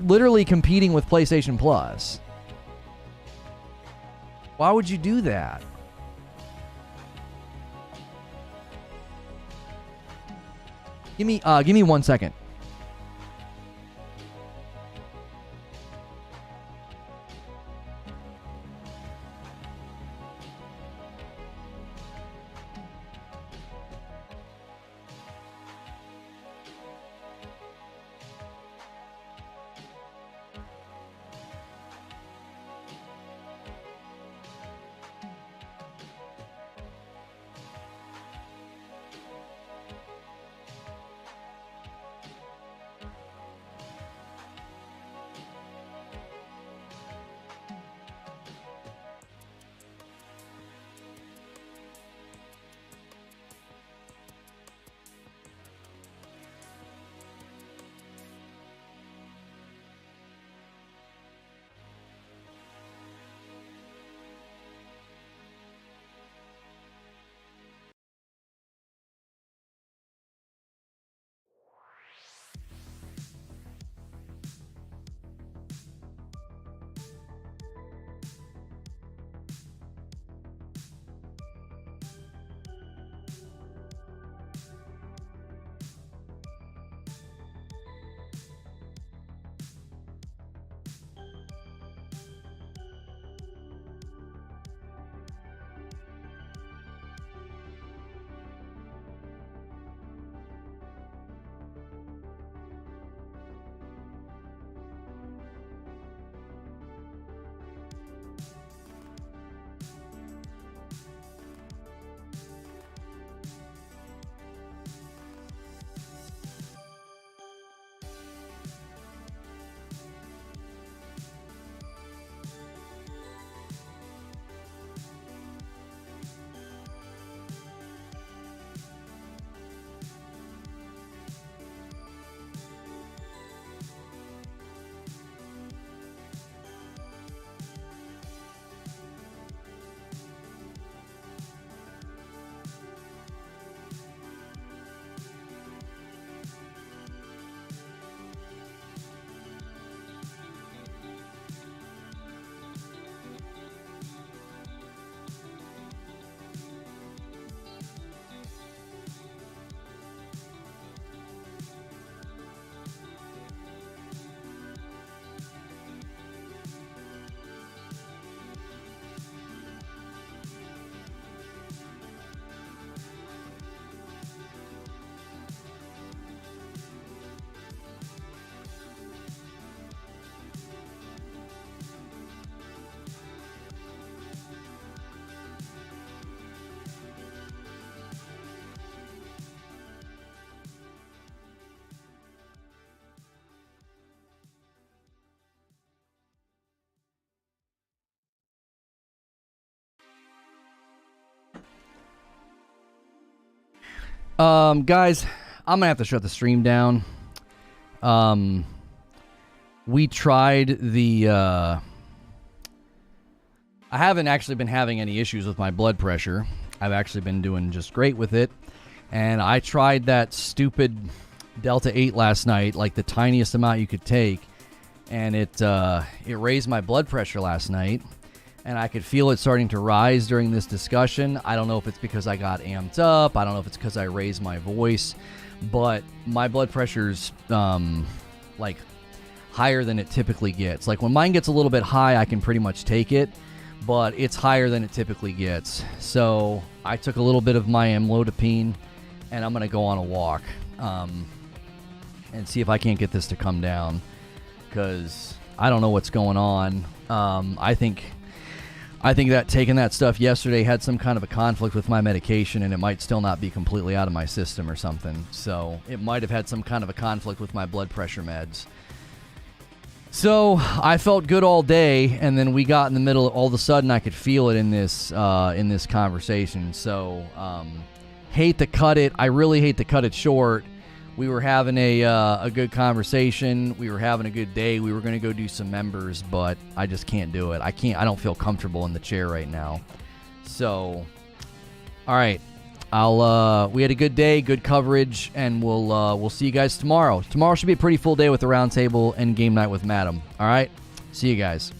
literally competing with PlayStation Plus. Why would you do that? Give me 1 second. Guys, I'm gonna have to shut the stream down. We tried the. I haven't actually been having any issues with my blood pressure. I've actually been doing just great with it. And I tried that stupid Delta 8 last night, like the tiniest amount you could take, and it raised my blood pressure last night. And I could feel it starting to rise during this discussion. I don't know if it's because I got amped up. I don't know if it's because I raised my voice. But my blood pressure's, like, higher than it typically gets. Like, when mine gets a little bit high, I can pretty much take it. But it's higher than it typically gets. So I took a little bit of my amlodipine, and I'm going to go on a walk and see if I can't get this to come down. Because I don't know what's going on. I think that taking that stuff yesterday had some kind of a conflict with my medication, and it might still not be completely out of my system or something. So it might have had some kind of a conflict with my blood pressure meds. So I felt good all day, and then we got in the middle. All of a sudden, I could feel it in this conversation. So hate to cut it. I really hate to cut it short. We were having a good conversation. We were having a good day. We were going to go do some members, but I just can't do it. I don't feel comfortable in the chair right now. So, all right. We had a good day, good coverage, and we'll see you guys tomorrow. Tomorrow should be a pretty full day with the roundtable and game night with Madam. All right. See you guys.